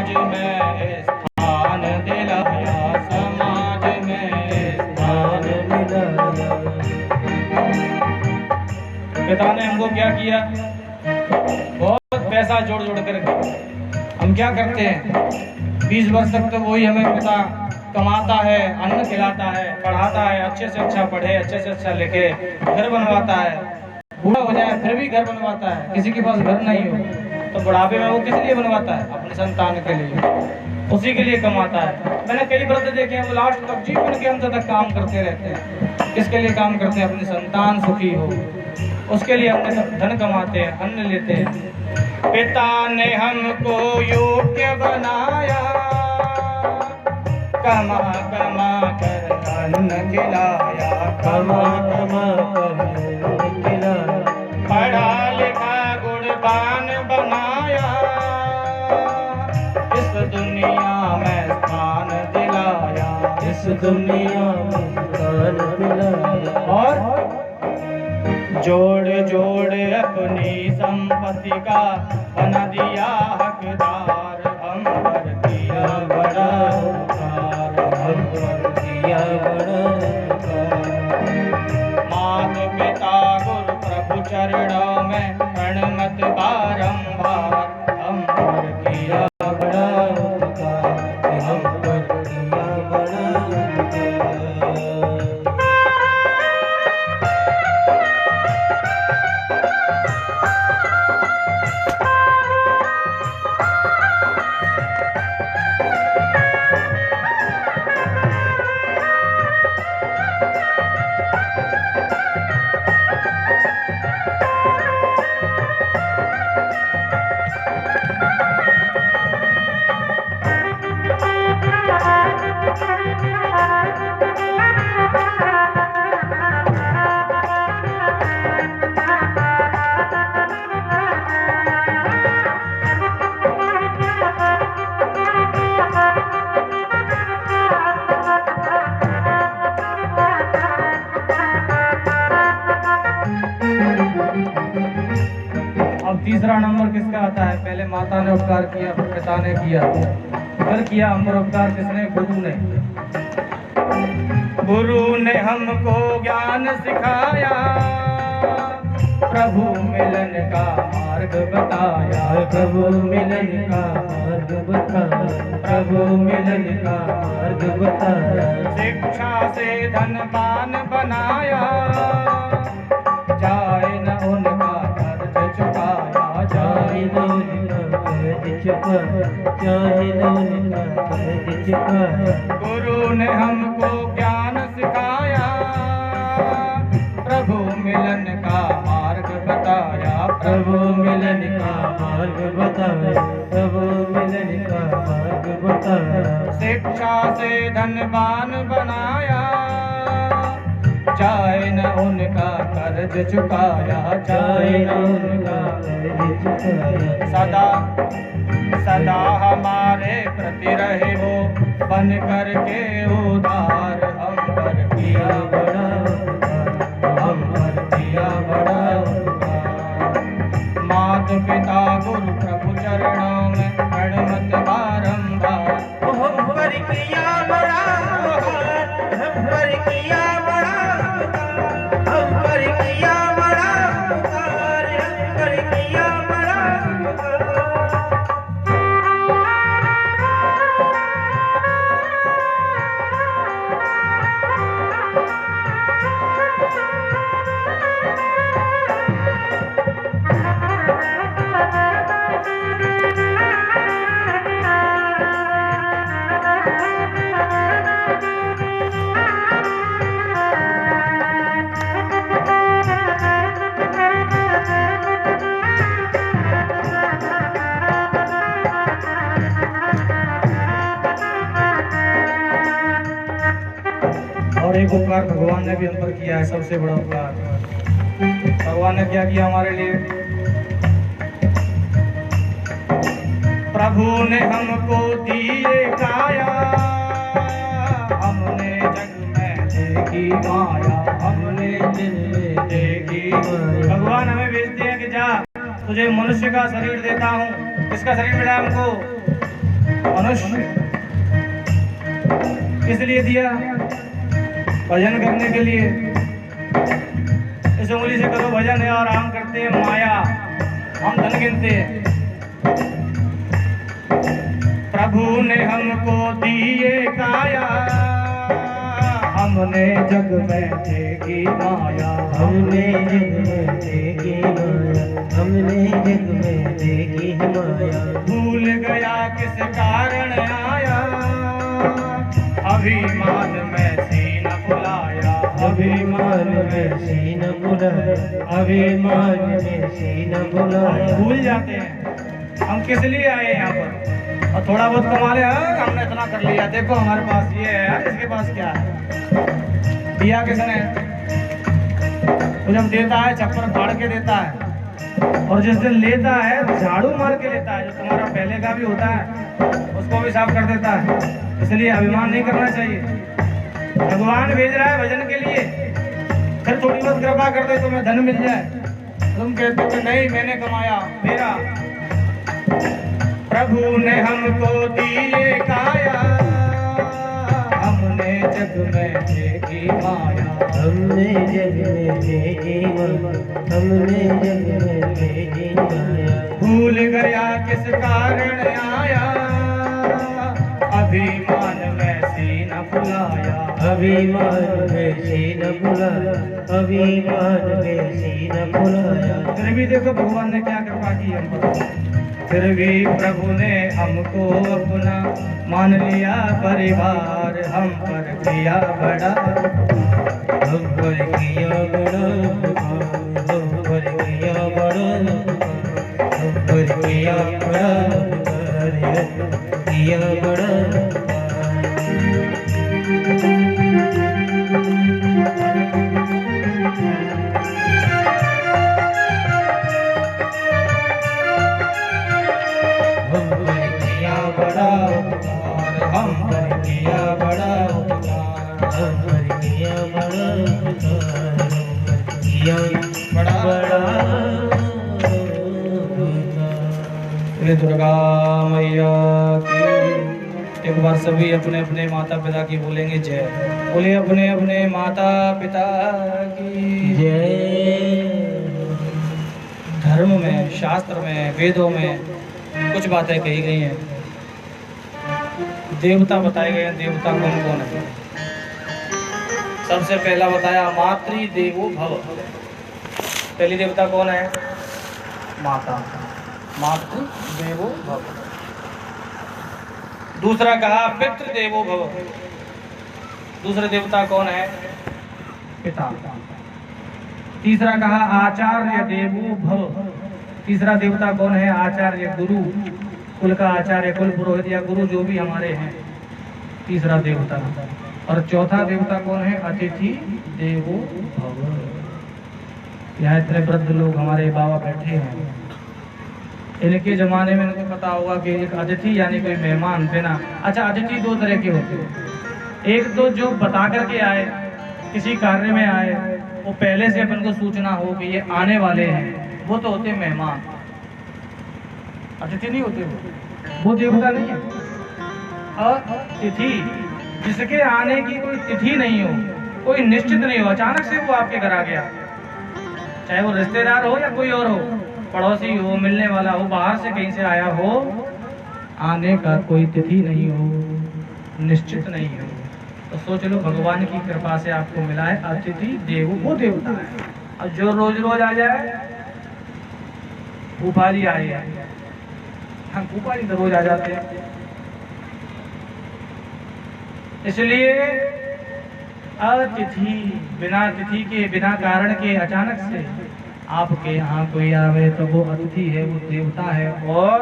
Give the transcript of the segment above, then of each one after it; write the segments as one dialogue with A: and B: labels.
A: समाज में स्थान दिलाया, समाज में स्थान दिलाया। पिता ने हमको क्या किया, बहुत पैसा जोड़ जोड़ कर हम क्या करते हैं, 20 वर्ष तक तो वही हमें पिता कमाता है, अन्न खिलाता है, पढ़ाता है, अच्छे से अच्छा पढ़े, अच्छे से अच्छा लिखे, घर बनवाता है, बूढ़ा हो जाए फिर भी घर बनवाता है। किसी के पास घर नहीं हो तो बुढ़ापे में वो किस लिए बनवाता है, अपने संतान के लिए, उसी के लिए कमाता है। मैंने कई वृद्ध देखे हैं वो लास्ट तक जीवन के अंत तक काम करते रहते हैं। किसके लिए काम करते हैं, अपने संतान सुखी हो, उसके लिए अपने धन कमाते हैं, अन्न लेते हैं। पिता ने हमको योग्य बनाया, कमा कमा कर अन्न खिलाया, कमा कमा कर अन्न खिलाया। पढ़ा लिखा गुणवान बनाया, इस दुनिया में स्थान दिलाया, इस दुनिया में स्थान दिलाया। और जोड़ जोड़ अपनी संपत्ति का बना दिया हकदार, हम पर किया बड़ा उपकार, हम पर किया बड़ा उपकार। माता पिता गुरु प्रभु चरणों में प्रणमत बारंबार, हम पर किया बड़ा उपकार, हम पर किया बड़ा उपकार। तीसरा नंबर किसका आता है, पहले माता ने उपकार किया, फिर पिता ने किया, फिर किया हम पर उपकार किसने, गुरु ने। गुरु ने हमको ज्ञान सिखाया, प्रभु मिलन का मार्ग बताया, प्रभु मिलन का मार्ग बताया, प्रभु मिलन का मार्ग बताया। शिक्षा से धनवान बनाया, जाए न उनका कर्ज चुकाया, जाए न उनका कर्ज चुकाया, जाए न उनका कर्ज चुकाया। गुरु ने हमको ज्ञान सिखाया, प्रभु मिलन का मार्ग बताया, प्रभु मिलन का मार्ग बताया, प्रभु मिलन का मार्ग बताया। शिक्षा से धनवान बनाया, जाए न उनका कर्ज चुकाया, जाए न उनका कर्ज चुकाया। सदा सदा हमारे प्रति रहे हो बन करके उदार, हम पर किया बड़ा उपकार, हम पर किया बड़ा उपकार। माता पिता गुरु प्रभु चरणों में प्रणमत बारंबार, हम पर किया बड़ा उपकार, हम पर किया बड़ा उपकार, हम पर किया बड़ा उपकार, हम पर किया बड़ा उपकार। और एक उपकार भगवान ने भी हम पर किया है, सबसे बड़ा उपकार भगवान ने क्या किया हमारे लिए। प्रभु ने हमको दिए काया, हमने जग में देखी माया, हमने दिल में देखी माया। भगवान हमें भेजते हैं कि जा तुझे मनुष्य का शरीर देता हूँ। किसका शरीर मिला हमको? मनुष्य इसलिए दिया भजन करने के लिए। इस उंगली से करो भजन और हम करते हैं माया, हम धन गिनते हैं। प्रभु ने हमको दिए काया, हमने जग में देखी माया,
B: हमने जग में देखी माया, हमने जग में देखी माया।
A: भूल गया किस कारण आया, अभिमान में सीना फुलाया,
B: अभिमान में सीना बुलाया, अभिमान में सीना बुलाया।
A: भूल जाते हैं हम किस लिए आए यहाँ पर, और थोड़ा बहुत कमा ले, हमने इतना कर लिया, देखो हमारे पास ये है, इसके पास क्या है। दिया किसने? तो जब देता है छप्पर फाड़ के देता है, और जिस दिन लेता है झाड़ू मार के लेता है, जो तुम्हारा पहले का भी होता है उसको भी साफ कर देता है। इसलिए अभिमान नहीं करना चाहिए। भगवान भेज रहा है भजन के लिए, फिर थोड़ी बहुत कृपा कर दे तुम्हें धन मिल जाए, तुम कहते हो नहीं मैंने कमाया मेरा। प्रभु ने हमको दिए काया, हमने जग में देखी माया,
B: हमने जग में देखी माया, हमने जग में देखी माया।
A: भूल गया किस कारण आया, अभिमान में सीना फुलाया,
B: अभिमान में सीना बुलाया, अभिमान में सीना बुलाया।
A: फिर भी देखो भगवान ने क्या कृपा की हम पर। फिर भी प्रभु ने हमको अपना मान लिया परिवार, हम पर किया बड़ा,
B: हम पर किया बड़ा, हम पर किया बड़ा, हम पर किया बड़ा, किया बड़ा।
A: हम पर किया बड़ा,
B: हम पर किया बड़ा, किया बड़ा।
A: दुर्गा मैया की। एक बार सभी अपने अपने माता पिता की बोलेंगे जय। बोले अपने अपने माता पिता की
B: जय।
A: धर्म में, शास्त्र में, वेदों में कुछ बातें कही गई हैं, देवता बताए गए हैं। देवता कौन कौन है? सबसे पहला बताया मातृ देवो भव। पहली देवता कौन है? माता, मातृ देवो भव। दूसरा कहा पितृ देवो भव। दूसरे देवता कौन है? पिता। तीसरा कहा आचार्य देवो भव। तीसरा देवता कौन है? आचार्य, गुरु, कुल का आचार्य, कुल पुरोहित या गुरु जो भी हमारे हैं, तीसरा देवता। और चौथा देवता कौन है? अतिथि देवो भव। यहाँ इतने वृद्ध लोग हमारे बाबा बैठे हैं, इनके जमाने में इनको पता होगा कि एक अतिथि यानी कोई मेहमान बिना। अच्छा, अतिथि दो तरह के होते हैं। एक तो जो बता करके आए, किसी कार्य में आए, वो पहले से अपन को सूचना हो कि ये आने वाले हैं, वो तो होते मेहमान। अतिथि नहीं होते वो देवता नहीं है। अतिथि जिसके आने की कोई तिथि नहीं हो, कोई निश्चित नहीं हो, अचानक से वो आपके घर आ गया, चाहे वो रिश्तेदार हो या कोई और हो, पड़ोसी हो, मिलने वाला हो, बाहर से कहीं से आया हो, आने का कोई तिथि नहीं हो, निश्चित नहीं हो, तो सोच लो भगवान की कृपा से आपको मिला है अतिथि देवो, वो देवता है। और जो रोज रोज आ जाए, फूफा जी आए हैं, हम फूफा जी तो रोज आ जाते हैं। इसलिए अतिथि, बिना तिथि के, बिना कारण के अचानक से आपके यहाँ कोई आवे तो वो अतिथि है, वो देवता है। और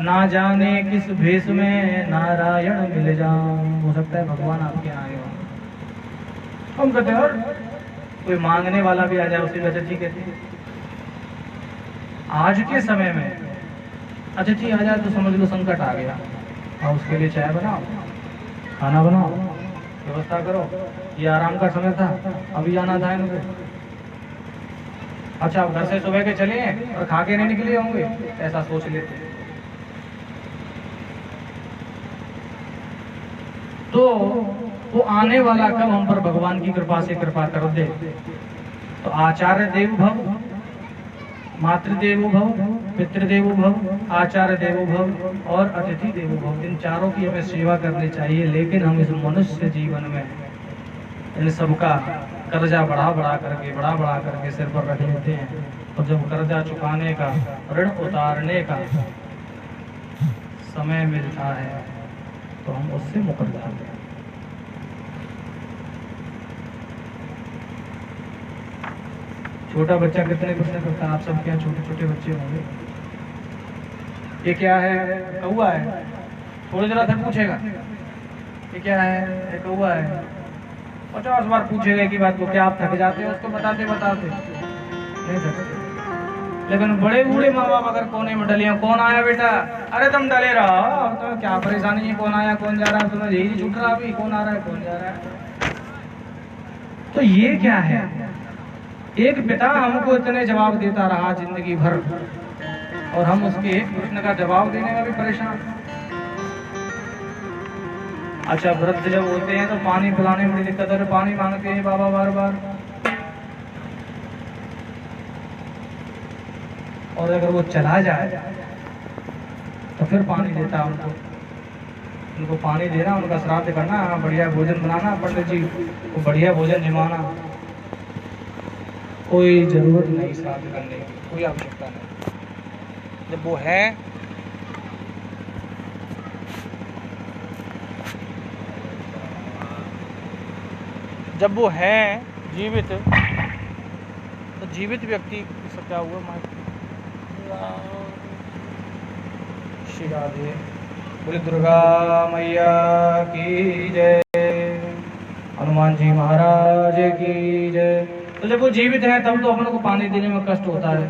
A: ना जाने किस भेष में नारायण मिल जाऊं, हो सकता है भगवान आपके आए हो। हम कहते हैं और कोई मांगने वाला भी आ जाए, उसी को अतिथि कहते हैं। आज के समय में अतिथि आ जाए तो समझ लो संकट आ गया, और उसके लिए चाय बनाओ, खाना बनाओ, व्यवस्था करो। ये आराम का समय था, अभी आना था इनको। अच्छा, आप घर से सुबह के चले हैं और खा के नहीं निकले होंगे, ऐसा सोच लेते। तो वो आने वाला कब हम पर भगवान की कृपा से कृपा कर दे। तो आचार्य देवो भव, मातृदेवो भव, पितृदेवो भव, आचार्य देवो भव और अतिथि देवो भव, इन चारों की हमें सेवा करनी चाहिए। लेकिन हम इस मनुष्य जीवन में इन सबका कर्जा बढ़ा बढ़ा करके सिर पर रख लेते हैं। और जब कर्जा चुकाने का, ऋण उतारने का समय मिलता है तो हम उससे मुकर जाते हैं। छोटा बच्चा कितने कुछ नहीं करता, आप सब क्या छोटे छोटे बच्चे होंगे। ये क्या है? कौआ है। थोड़ी देर तक पूछेगा ये क्या है, ये कौआ है। 50 बार पूछेगा कि बात को, क्या आप थक जाते हो उसको बताते बताते? नहीं थकते। लेकिन बड़े बूढ़े माँ बाप अगर कोने में डलिया, कौन आया बेटा? अरे तुम डले रहो, अब तुम्हें क्या परेशानी है, कौन आया कौन जा रहा है, तुम्हें यही छूट रहा अभी, कौन आ रहा है कौन जा रहा है। तो ये क्या है? एक पिता हमको इतने जवाब देता रहा जिंदगी भर और हम उसके एक प्रश्न का जवाब देने में भी परेशान। अच्छा, वृद्ध जब होते हैं तो पानी पिलाने में बड़ी दिक्कत है, पानी मांगते हैं बाबा बार बार। और अगर वो चला जाए तो फिर पानी देता उनको, उनको पानी देना, उनका श्राद्ध करना, बढ़िया भोजन बनाना, पंडित जी को बढ़िया भोजन जमाना। कोई जरूरत नहीं श्राद्ध करने की, कोई आवश्यकता नहीं। जब वो है जीवित, तो जीवित व्यक्ति से क्या हुआ? श्री राधे, बोले दुर्गा मैया की जय, हनुमान जी महाराज की जय। तो जब वो जीवित है तब तो अपन को पानी देने में कष्ट होता है।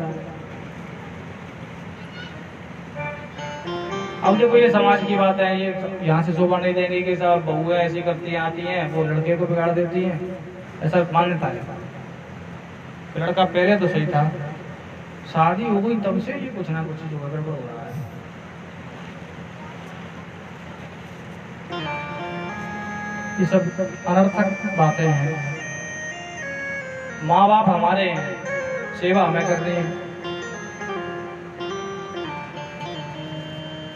A: अब देखो ये समाज की बात है, ये यहाँ से शोभा नहीं देंगे कि साहब बहुएं ऐसी करती हैं, आती हैं वो लड़के को बिगाड़ देती हैं, ऐसा मान्यता है। लड़का पहले तो सही था, शादी हो गई तब से ये कुछ ना कुछ जो गड़बड़ हो रहा है। ये सब अनर्थक बातें हैं। माँ बाप हमारे हैं, सेवा हमें कर रही है,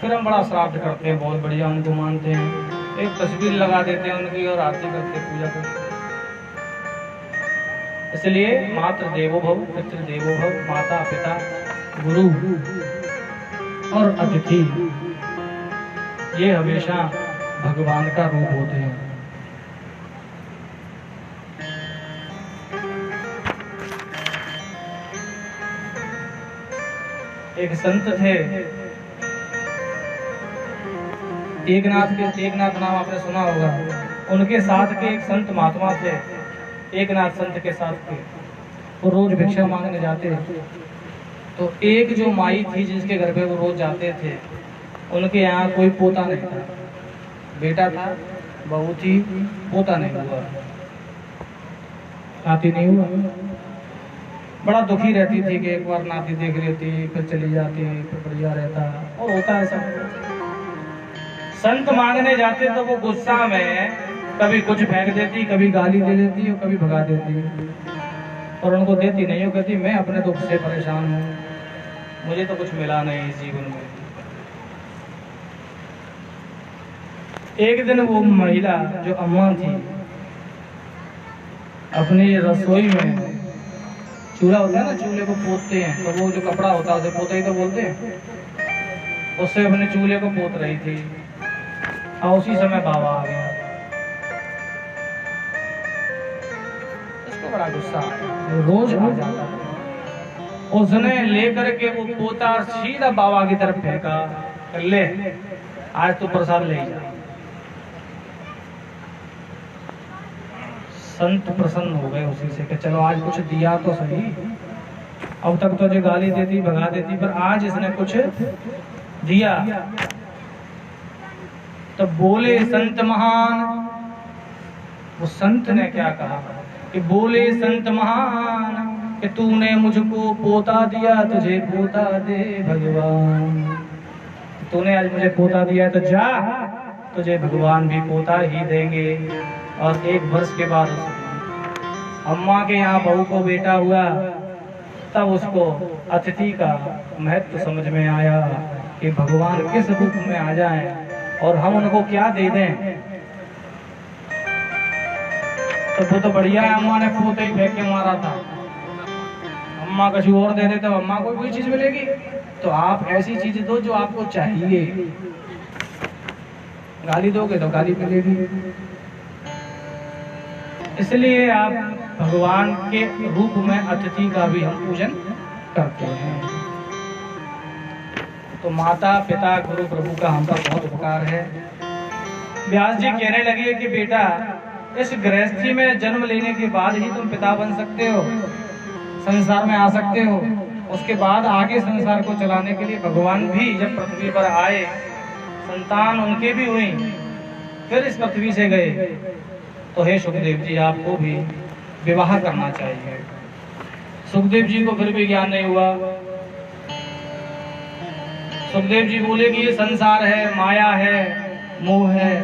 A: फिर हम बड़ा श्राद्ध करते हैं, बहुत बढ़िया उनको मानते हैं, एक तस्वीर लगा देते हैं उनकी और आरती करते हैं, पूजा करते हैं। इसलिए मातृ देवो भव, पितृ देवो भव, माता पिता गुरु और अतिथि ये हमेशा भगवान का रूप होते हैं। एक संत थे, एकनाथ नाम आपने सुना होगा। उनके साथ के एक संत महात्मा थे, एकनाथ संत के साथ के, वो रोज भिक्षा मांगने जाते। तो एक जो माई थी जिसके घर पे वो रोज जाते थे, उनके यहाँ कोई पोता नहीं था, बेटा था, बहू थी, पोता नहीं हुआ, नाती नहीं हुआ। बड़ा दुखी रहती थी कि एक बार नाती देख लेती, फिर चली जाती, फिर बढ़िया रहता, और होता है सब। संत मांगने जाते तो वो गुस्सा में कभी कुछ फेंक देती, कभी गाली दे देती और कभी भगा देती, और उनको देती नहीं, वो कहती मैं अपने दुख से परेशान हूँ, मुझे तो कुछ मिला नहीं इस जीवन में। एक दिन वो महिला जो अम्मा थी, अपनी रसोई में चूल्हा होता है ना, चूल्हे को पोतते हैं, तो वो जो कपड़ा होता है उसे पोता ही तो बोलते हैं, उससे अपने चूल्हे को पोत रही थी। और उसी समय बाबा आ गया, उसको बड़ा गुस्सा, रोज आ जाता था। उसने लेकर के वो पोता सीधा बाबा की तरफ फेंका, ले आज तो प्रसाद ले जा। संत प्रसन्न हो गए उसी से कि चलो आज कुछ दिया तो सही, अब तक तो जो गाली देती भगा देती, पर आज इसने कुछ दिया। तो बोले संत महान, वो संत ने क्या कहा कि बोले संत महान कि तूने मुझको पोता दिया, तुझे पोता दे भगवान। तूने आज मुझे पोता दिया तो जा तुझे भगवान भी पोता ही देंगे। और 1 वर्ष के बाद अम्मा के यहाँ बहू को बेटा हुआ, तब उसको अतिथि का महत्व समझ में आया कि भगवान किस रूप में आ जाएं और हम उनको क्या दे दें। तो वो तो बढ़िया है, अम्मा ने पोते ही फेंक के मारा था। अम्मा कुछ और दे दे तो अम्मा को कोई चीज मिलेगी। तो आप ऐसी चीज दो जो आपको चाहिए। गाली दोगे तो गाली मिलेगी। इसलिए आप भगवान के रूप में अतिथि का भी हम पूजन करते हैं। तो माता पिता गुरु प्रभु का हम पर बहुत उपकार है। व्यास जी कहने लगे कि बेटा, इस गृहस्थी में जन्म लेने के बाद ही तुम पिता बन सकते हो, संसार में आ सकते हो। उसके बाद आगे संसार को चलाने के लिए भगवान भी जब पृथ्वी पर आए, संतान उनके भी हुई, फिर इस पृथ्वी से गए। तो हे सुखदेव जी, आपको भी विवाह करना चाहिए। सुखदेव जी को फिर भी ज्ञान नहीं हुआ। सुखदेव जी बोले कि ये संसार है, माया है, मोह है,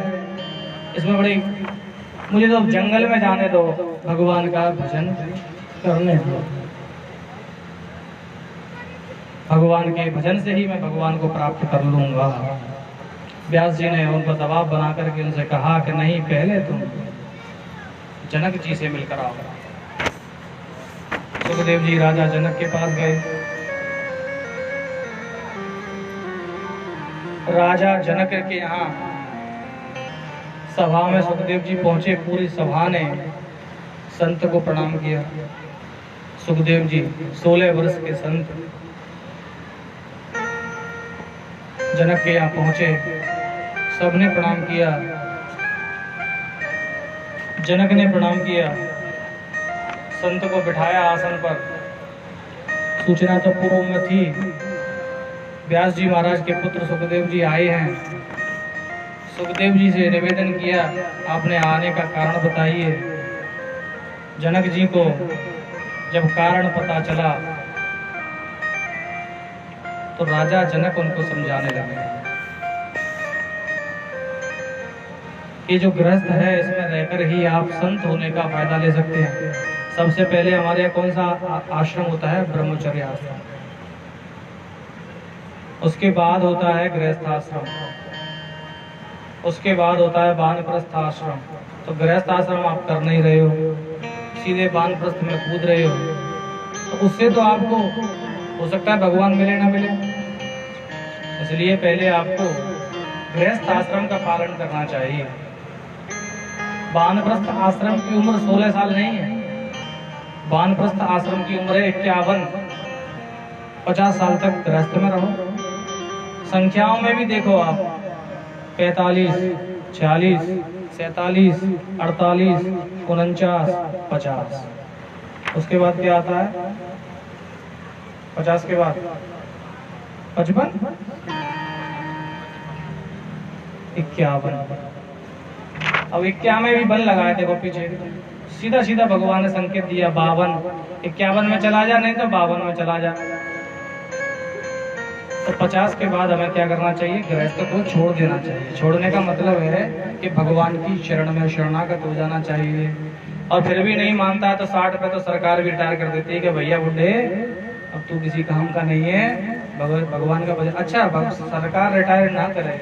A: इसमें बड़ी, मुझे तो जंगल में जाने दो, भगवान का भजन करने दो। भगवान के भजन से ही मैं भगवान को प्राप्त कर लूंगा। व्यास जी ने उन पर दबाव बना करके उनसे कहा कि नहीं, पहले तुम जनक जी से मिलकर आओ। सुखदेव जी राजा जनक के पास गए। राजा जनक के यहाँ सभा में सुखदेव जी पहुंचे। पूरी सभा ने संत को प्रणाम किया। सुखदेव जी 16 वर्ष के संत जनक के यहाँ पहुंचे, सबने प्रणाम किया। जनक ने प्रणाम किया, संत को बिठाया आसन पर। सूचना तो पूर्व में थी, व्यास जी महाराज के पुत्र सुखदेव जी आए हैं। सुखदेव जी से निवेदन किया, आपने आने का कारण बताइए। जनक जी को जब कारण पता चला तो राजा जनक उनको समझाने लगे। ये जो गृहस्थ है, इसमें रहकर ही आप संत होने का फायदा ले सकते हैं। सबसे पहले हमारे यहाँ कौन सा आश्रम होता है? ब्रह्मचर्य आश्रम। उसके बाद होता है गृहस्थ आश्रम, उसके बाद होता है वानप्रस्थ आश्रम। तो गृहस्थ आश्रम आप कर नहीं रहे हो, सीधे वानप्रस्थ में कूद रहे हो, तो उससे तो आपको हो सकता है भगवान मिले ना मिले। इसलिए पहले आपको गृहस्थ आश्रम का पालन करना चाहिए। वानप्रस्थ आश्रम की उम्र 16 साल नहीं है। वानप्रस्थ आश्रम की उम्र है 51। 50 साल तक गृहस्थ में रहो। संख्याओं में भी देखो आप, 45, 46, 47, 48, 49, 50। उसके बाद क्या आता है? 50 के बाद 55, 51। अब 51 में भी बल लगाए, देखो पीछे सीधा सीधा भगवान ने संकेत दिया 52। 51 में चला जा, नहीं तो 52 में चला जा। तो 50 के बाद हमें क्या करना चाहिए? गृहस्थ को छोड़ देना चाहिए। छोड़ने का मतलब है कि भगवान की शरण में शरणागत हो जाना चाहिए। और फिर भी नहीं मानता है तो 60 पे तो सरकार भी रिटायर कर देती है कि भैया बुढ़े, अब तू किसी काम का नहीं है, भगवान का भजन। अच्छा, सरकार रिटायर ना करे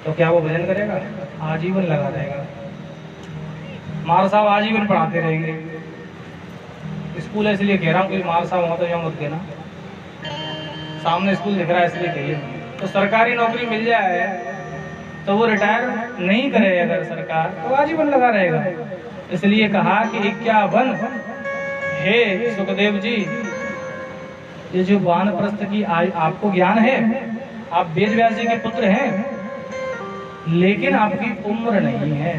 A: तो क्या वो भजन करेगा? आजीवन लगा रहेगा। मार साहब आजीवन पढ़ाते रहेंगे। स्कूल इसलिए कह रहा हूँ कि मार साहब हो तो यहाँ मत देना, सामने स्कूल दिख रहा है इसलिए कहिए। तो सरकारी नौकरी मिल जाए तो वो रिटायर नहीं करे अगर सरकार, तो आजीवन लगा रहेगा। इसलिए कहा कि 51। हे सुखदेव जी, ये जो वानप्रस्थ की आपको ज्ञान है, आप वेद व्यास जी के पुत्र हैं, लेकिन आपकी उम्र नहीं है।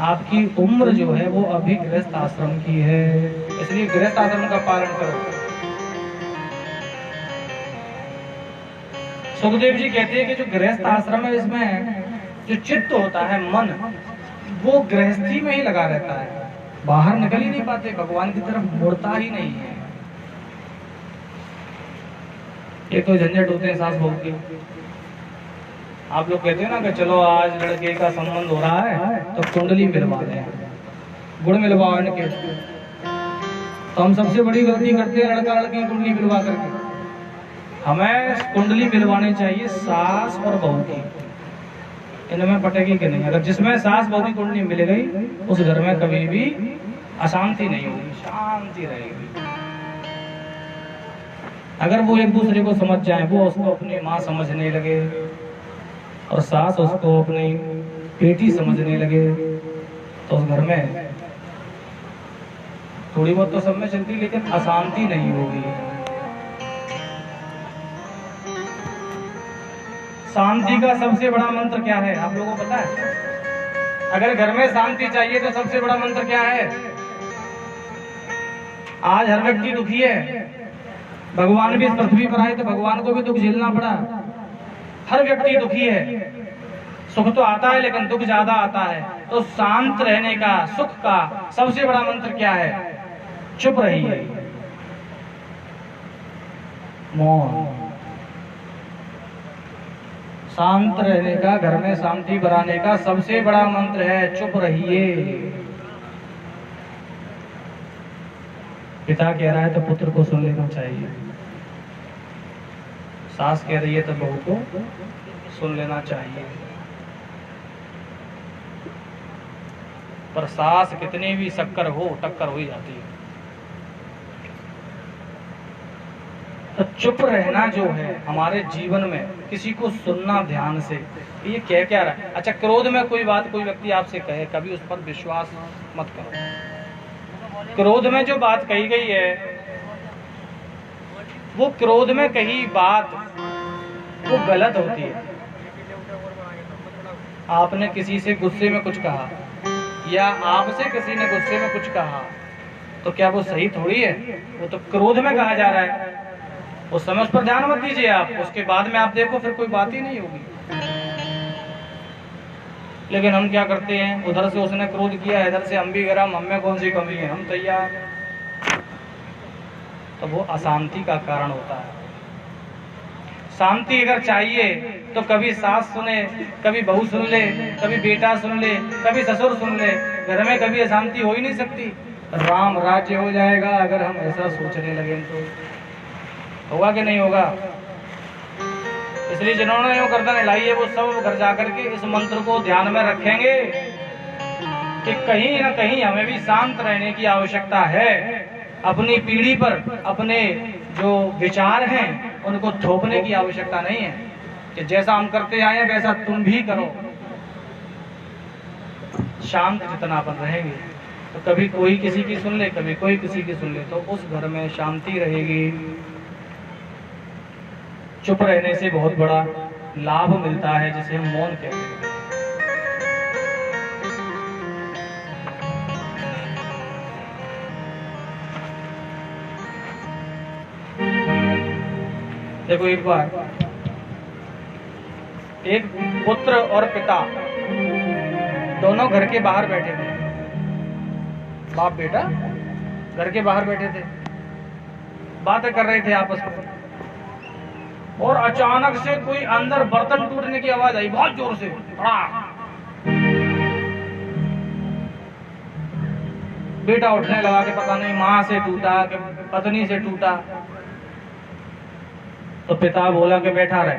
A: आपकी उम्र जो है वो अभी गृहस्थ आश्रम की है, इसलिए गृहस्थ आश्रम का पालन करो। सुखदेव जी कहते हैं कि जो गृहस्थ आश्रम है, इसमें जो चित्त होता है, मन, वो गृहस्थी में ही लगा रहता है, बाहर निकल ही नहीं पाते, भगवान की तरफ मुड़ता ही नहीं है। ये तो झंझट होते हैं सास बहू के। आप लोग कहते हैं ना कि चलो आज लड़के का संबंध हो रहा है तो कुंडली मिलवा दें, गुड़ मिलवाओ इनके। तो हम सबसे बड़ी गलती करते हैं लड़का लड़की कुंडली मिलवा करके। हमें कुंडली मिलवानी चाहिए सास और बहू की, इनमें पटेगी कि नहीं। अगर जिसमें सास बहू की कुंडली मिल गई उस घर में कभी भी अशांति नहीं होगी, शांति रहेगी। अगर वो एक दूसरे को समझ जाए, वो उसको अपनी माँ समझने लगे और सास उसको अपनी बेटी समझने लगे, तो उस घर में थोड़ी बहुत तो सब में चलती लेकिन अशांति नहीं होगी। शांति का सबसे बड़ा मंत्र क्या है आप लोगों को पता है? अगर घर में शांति चाहिए तो सबसे बड़ा मंत्र क्या है? आज हर व्यक्ति दुखी है, भगवान भी इस पृथ्वी पर आए तो भगवान को भी दुख झेलना पड़ा। हर व्यक्ति दुखी है, सुख तो आता है लेकिन दुख ज्यादा आता है। तो शांत रहने का, सुख का सबसे बड़ा मंत्र क्या है? चुप रहिए, मौन। शांत रहने का, घर में शांति बढ़ाने का सबसे बड़ा मंत्र है चुप रहिए। पिता कह रहा है तो पुत्र को सुन लेना चाहिए, सास कह रही है तो बहू को सुन लेना चाहिए। पर सास कितनी भी शक्कर हो, टक्कर हो ही जाती है। तो चुप रहना जो है हमारे जीवन में, किसी को सुनना ध्यान से, ये कह क्या रहा है। अच्छा, क्रोध में कोई बात कोई व्यक्ति आपसे कहे, कभी उस पर विश्वास मत करो। क्रोध में जो बात कही गई है, वो क्रोध में कही बात वो गलत होती है। आपने किसी से गुस्से में कुछ कहा या आपसे किसी ने गुस्से में कुछ कहा, तो क्या वो सही थोड़ी है? वो तो क्रोध में कहा जा रहा है। उस समय उस पर ध्यान मत दीजिए आप, उसके बाद में आप देखो फिर कोई बात ही नहीं होगी। लेकिन हम क्या करते हैं, उधर से उसने क्रोध किया, इधर से हम भी गरम, हम में कौन सी कमी है, हम तैयार। तो वो अशांति का कारण होता है। शांति अगर चाहिए तो कभी सास सुने, कभी बहू सुन ले, कभी बेटा सुन ले, कभी ससुर सुन ले, घर में कभी अशांति हो ही नहीं सकती। राम राज्य हो जाएगा अगर हम ऐसा सोचने लगे तो। होगा कि नहीं होगा? इसलिए जिन्होंने यो गर्दन हिलाई है वो सब घर जाकर के इस मंत्र को ध्यान में रखेंगे कि कहीं ना कहीं हमें भी शांत रहने की आवश्यकता है। अपनी पीढ़ी पर अपने जो विचार हैं उनको थोपने की आवश्यकता नहीं है कि जैसा हम करते आए हैं वैसा तुम भी करो। शांत जितना अपन रहेंगे तो कभी कोई किसी की सुन ले, कभी कोई किसी की सुन ले, तो उस घर में शांति रहेगी। चुप रहने से बहुत बड़ा लाभ मिलता है जिसे हम मौन कहते हैं। देखो, एक बार एक पुत्र और पिता दोनों घर के बाहर बैठे थे। बाप बेटा घर के बाहर बैठे थे, बातें कर रहे थे आपस में, और अचानक से कोई अंदर बर्तन टूटने की आवाज आई, बहुत जोर से। बेटा उठने लगा कि पता नहीं माँ से टूटा कि पत्नी से टूटा। तो पिता बोला कि बैठा रहे,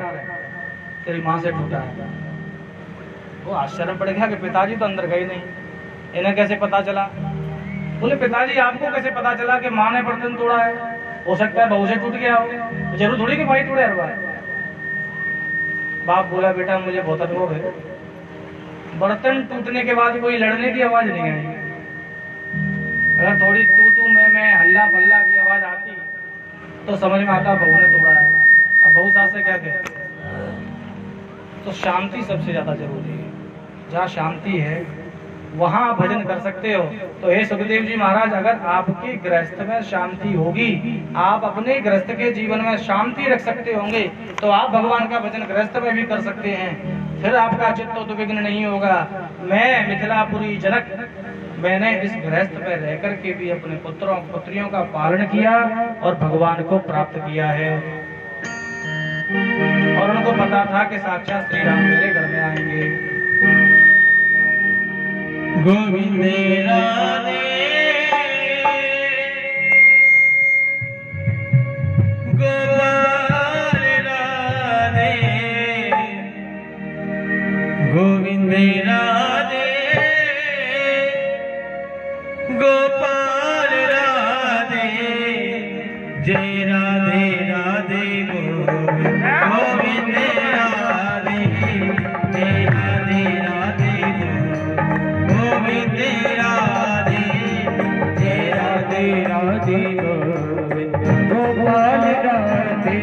A: तेरी माँ से टूटा है। वो आश्चर्य पड़ गया कि पिताजी तो अंदर गए नहीं, इन्हें कैसे पता चला? बोले, पिताजी आपको कैसे पता चला कि माँ ने बर्तन तोड़ा है? हो सकता है बहू से टूट गया हो, जरूर थोड़ी कि भाई टूटे हर बार। बाप बोला, बेटा मुझे बहुत अनुभव है, बर्तन टूटने के बाद कोई लड़ने की आवाज नहीं आई। अगर थोड़ी तू मैं हल्ला पल्ला की आवाज आती तो समझ में आता बहू ने तोड़ा है। अब बहू सास से क्या कहे? तो शांति सबसे ज्यादा जरूरी है। जहाँ शांति है वहां आप भजन कर सकते हो। तो हे सुखदेव जी महाराज, अगर आपके गृहस्थ में शांति होगी, आप अपने गृहस्थ के जीवन में शांति रख सकते होंगे, तो आप भगवान का भजन गृहस्थ में भी कर सकते हैं। फिर आपका चित्त तो विघ्न नहीं होगा। मैं मिथिलापुरी जनक, मैंने इस गृहस्थ में रह करके भी अपने पुत्रों पुत्रियों का पालन किया और भगवान को प्राप्त किया है। और उनको पता पता था कि साक्षात श्री राम मेरे घर में आएंगे।
B: गोविंद राधे गोपाल राधे, गोविंद राधे गोपाल राधे, जय राधे राधे गोविंद गोविंद राधे, जय राधे राधे गोविंद राधे, जय राधे राधे गोविंद गोपाल राधे,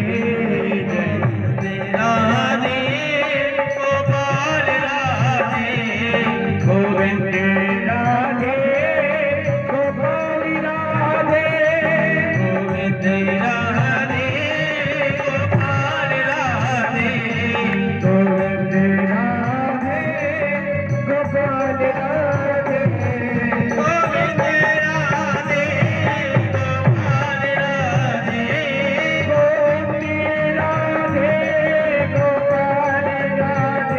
B: जय राधे गोपाल राधे, गोविंद राधे गोपाल राधे, गोविंद राधे गोपाल राधे, गोविंद राधे गोपाल राधे, गोविंद राधे गोपाल राधे, गोविंद राधे गोपाल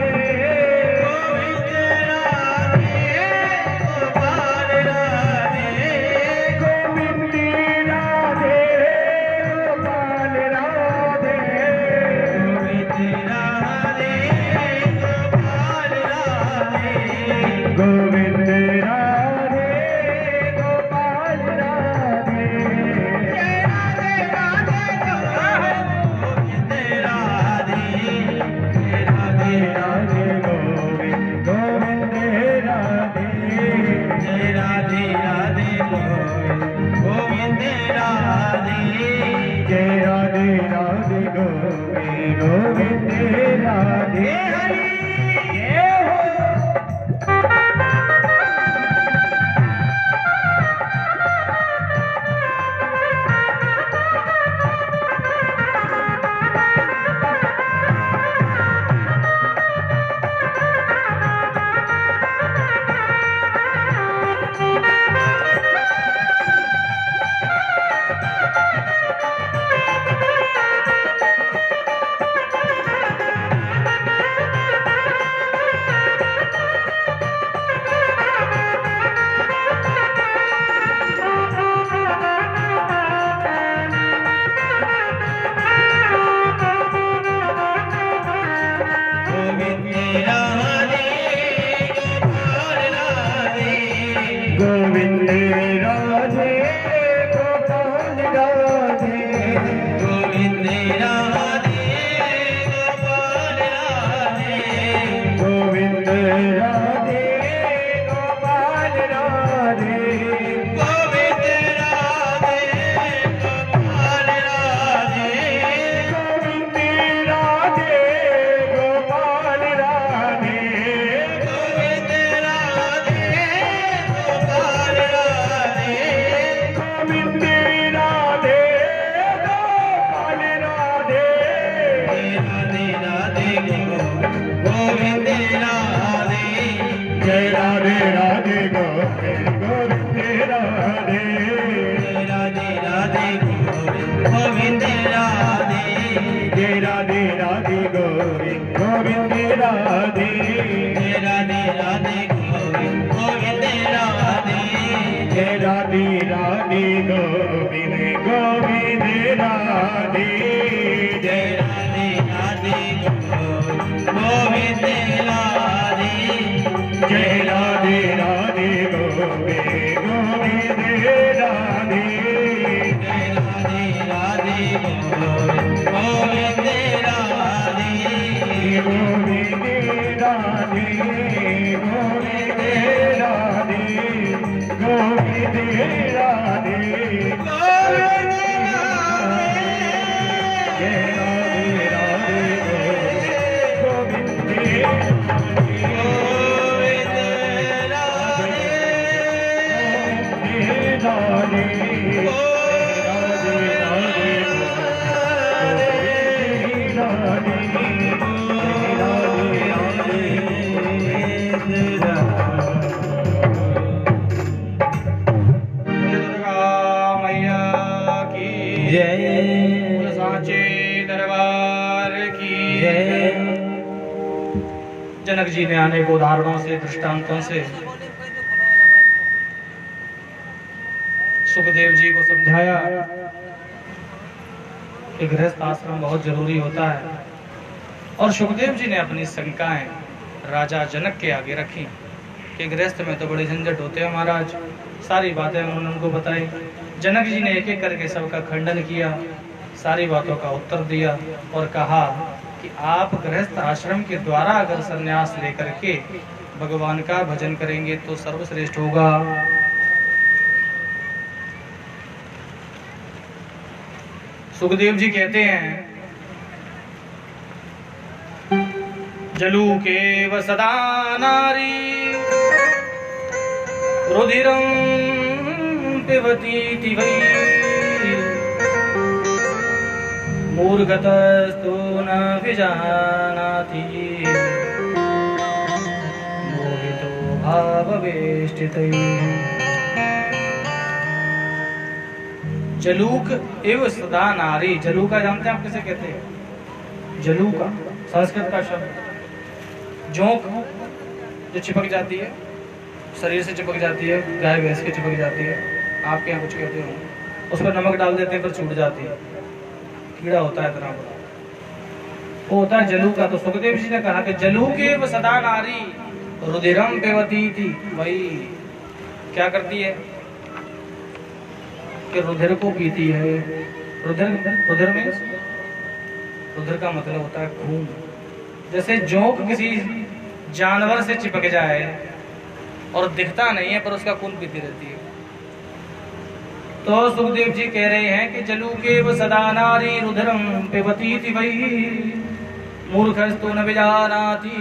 B: राधे, गोविंद राधे गोपाल राधे, गोविंद राधे गोपाल राधे, गोविंद राधे गोपाल राधे, गोविंद राधे गोपाल राधे, जय राधे राधे गोविंद राधे, जय राधे राधे गोविंद गोविंद राधे, जय राधे राधे गोविंद राधे, जय राधे राधे गोविंद राधे, हरि जय हो। गोविंद राधे गोपाल राधे, गोविंद राधे गोपाल राधे, गोविंद राधे गोपाल राधे, गोविंद राधे गोपाल राधे, गोविंद राधे गोपाल राधे, गोविंद राधे गोपाल राधे, गोविंद राधे गोपाल राधे, राधे राधे गोविंद राधे, जय राधे राधे गोविंद राधे, राधे राधे गोविंद राधे, जय राधे राधे गोविंद राधे, जय राधे राधे गोविंद राधे, जय राधे राधे गोविंद राधे, जय राधे राधे गोविंद राधे, जय राधे राधे गोविंद राधे, जय राधे राधे गोविंद राधे, गोविंद राधे गोविंद राधे, गोविंद राधे गोविंद राधे, जय राधे राधे गोविंद राधे,
A: जनक जी ने अनेक उदाहरणों से, दृष्टांतों से सुखदेव जी को समझाया कि गृहस्थ आश्रम बहुत जरूरी होता है। और सुखदेव जी ने अपनी शंकाएं राजा जनक के आगे रखी कि गृहस्थ में तो बड़े झंझट होते हैं महाराज। सारी बातें उन्होंने उनको बताई। जनक जी ने एक एक करके सबका खंडन किया, सारी बातों का उत्तर दिया और कहा कि आप गृहस्थ आश्रम के द्वारा अगर संन्यास लेकर के भगवान का भजन करेंगे तो सर्वश्रेष्ठ होगा। सुखदेव जी कहते हैं, जलू के वसदा नारी रुधिरं पिबतीति वै मूर्खतस्तु न विजानाति मोहितो भाववेष्टितैः। जलूक एवं सदा नारी। जलूका जानते हैं आप किसे कहते हैं? जलूका संस्कृत का शब्द। जोंक जो चिपक जाती है, शरीर से चिपक जाती है, गाय भैंस के चिपक जाती है, आपके यहाँ कुछ कहते हो, उस पर नमक डाल देते हैं पर छूट जाती है, कीड़ा होता है इतना बड़ा, वो होता है जलूका। तो सुखदेव जी ने कहा कि जलूक एवं सदा नारी रुधिरम पिबती थी। वही क्या करती है कि रुधिर को पीती है। रुधिर में रुधिर का मतलब होता है खून। जैसे जोंक किसी जानवर से चिपक जाए और दिखता नहीं है पर उसका खून पीती रहती है। तो सुखदेव जी कह रहे हैं कि जलूके व सदा नारी रुधिरम पिबती थी वही मूर्खस्तु न विजानाति।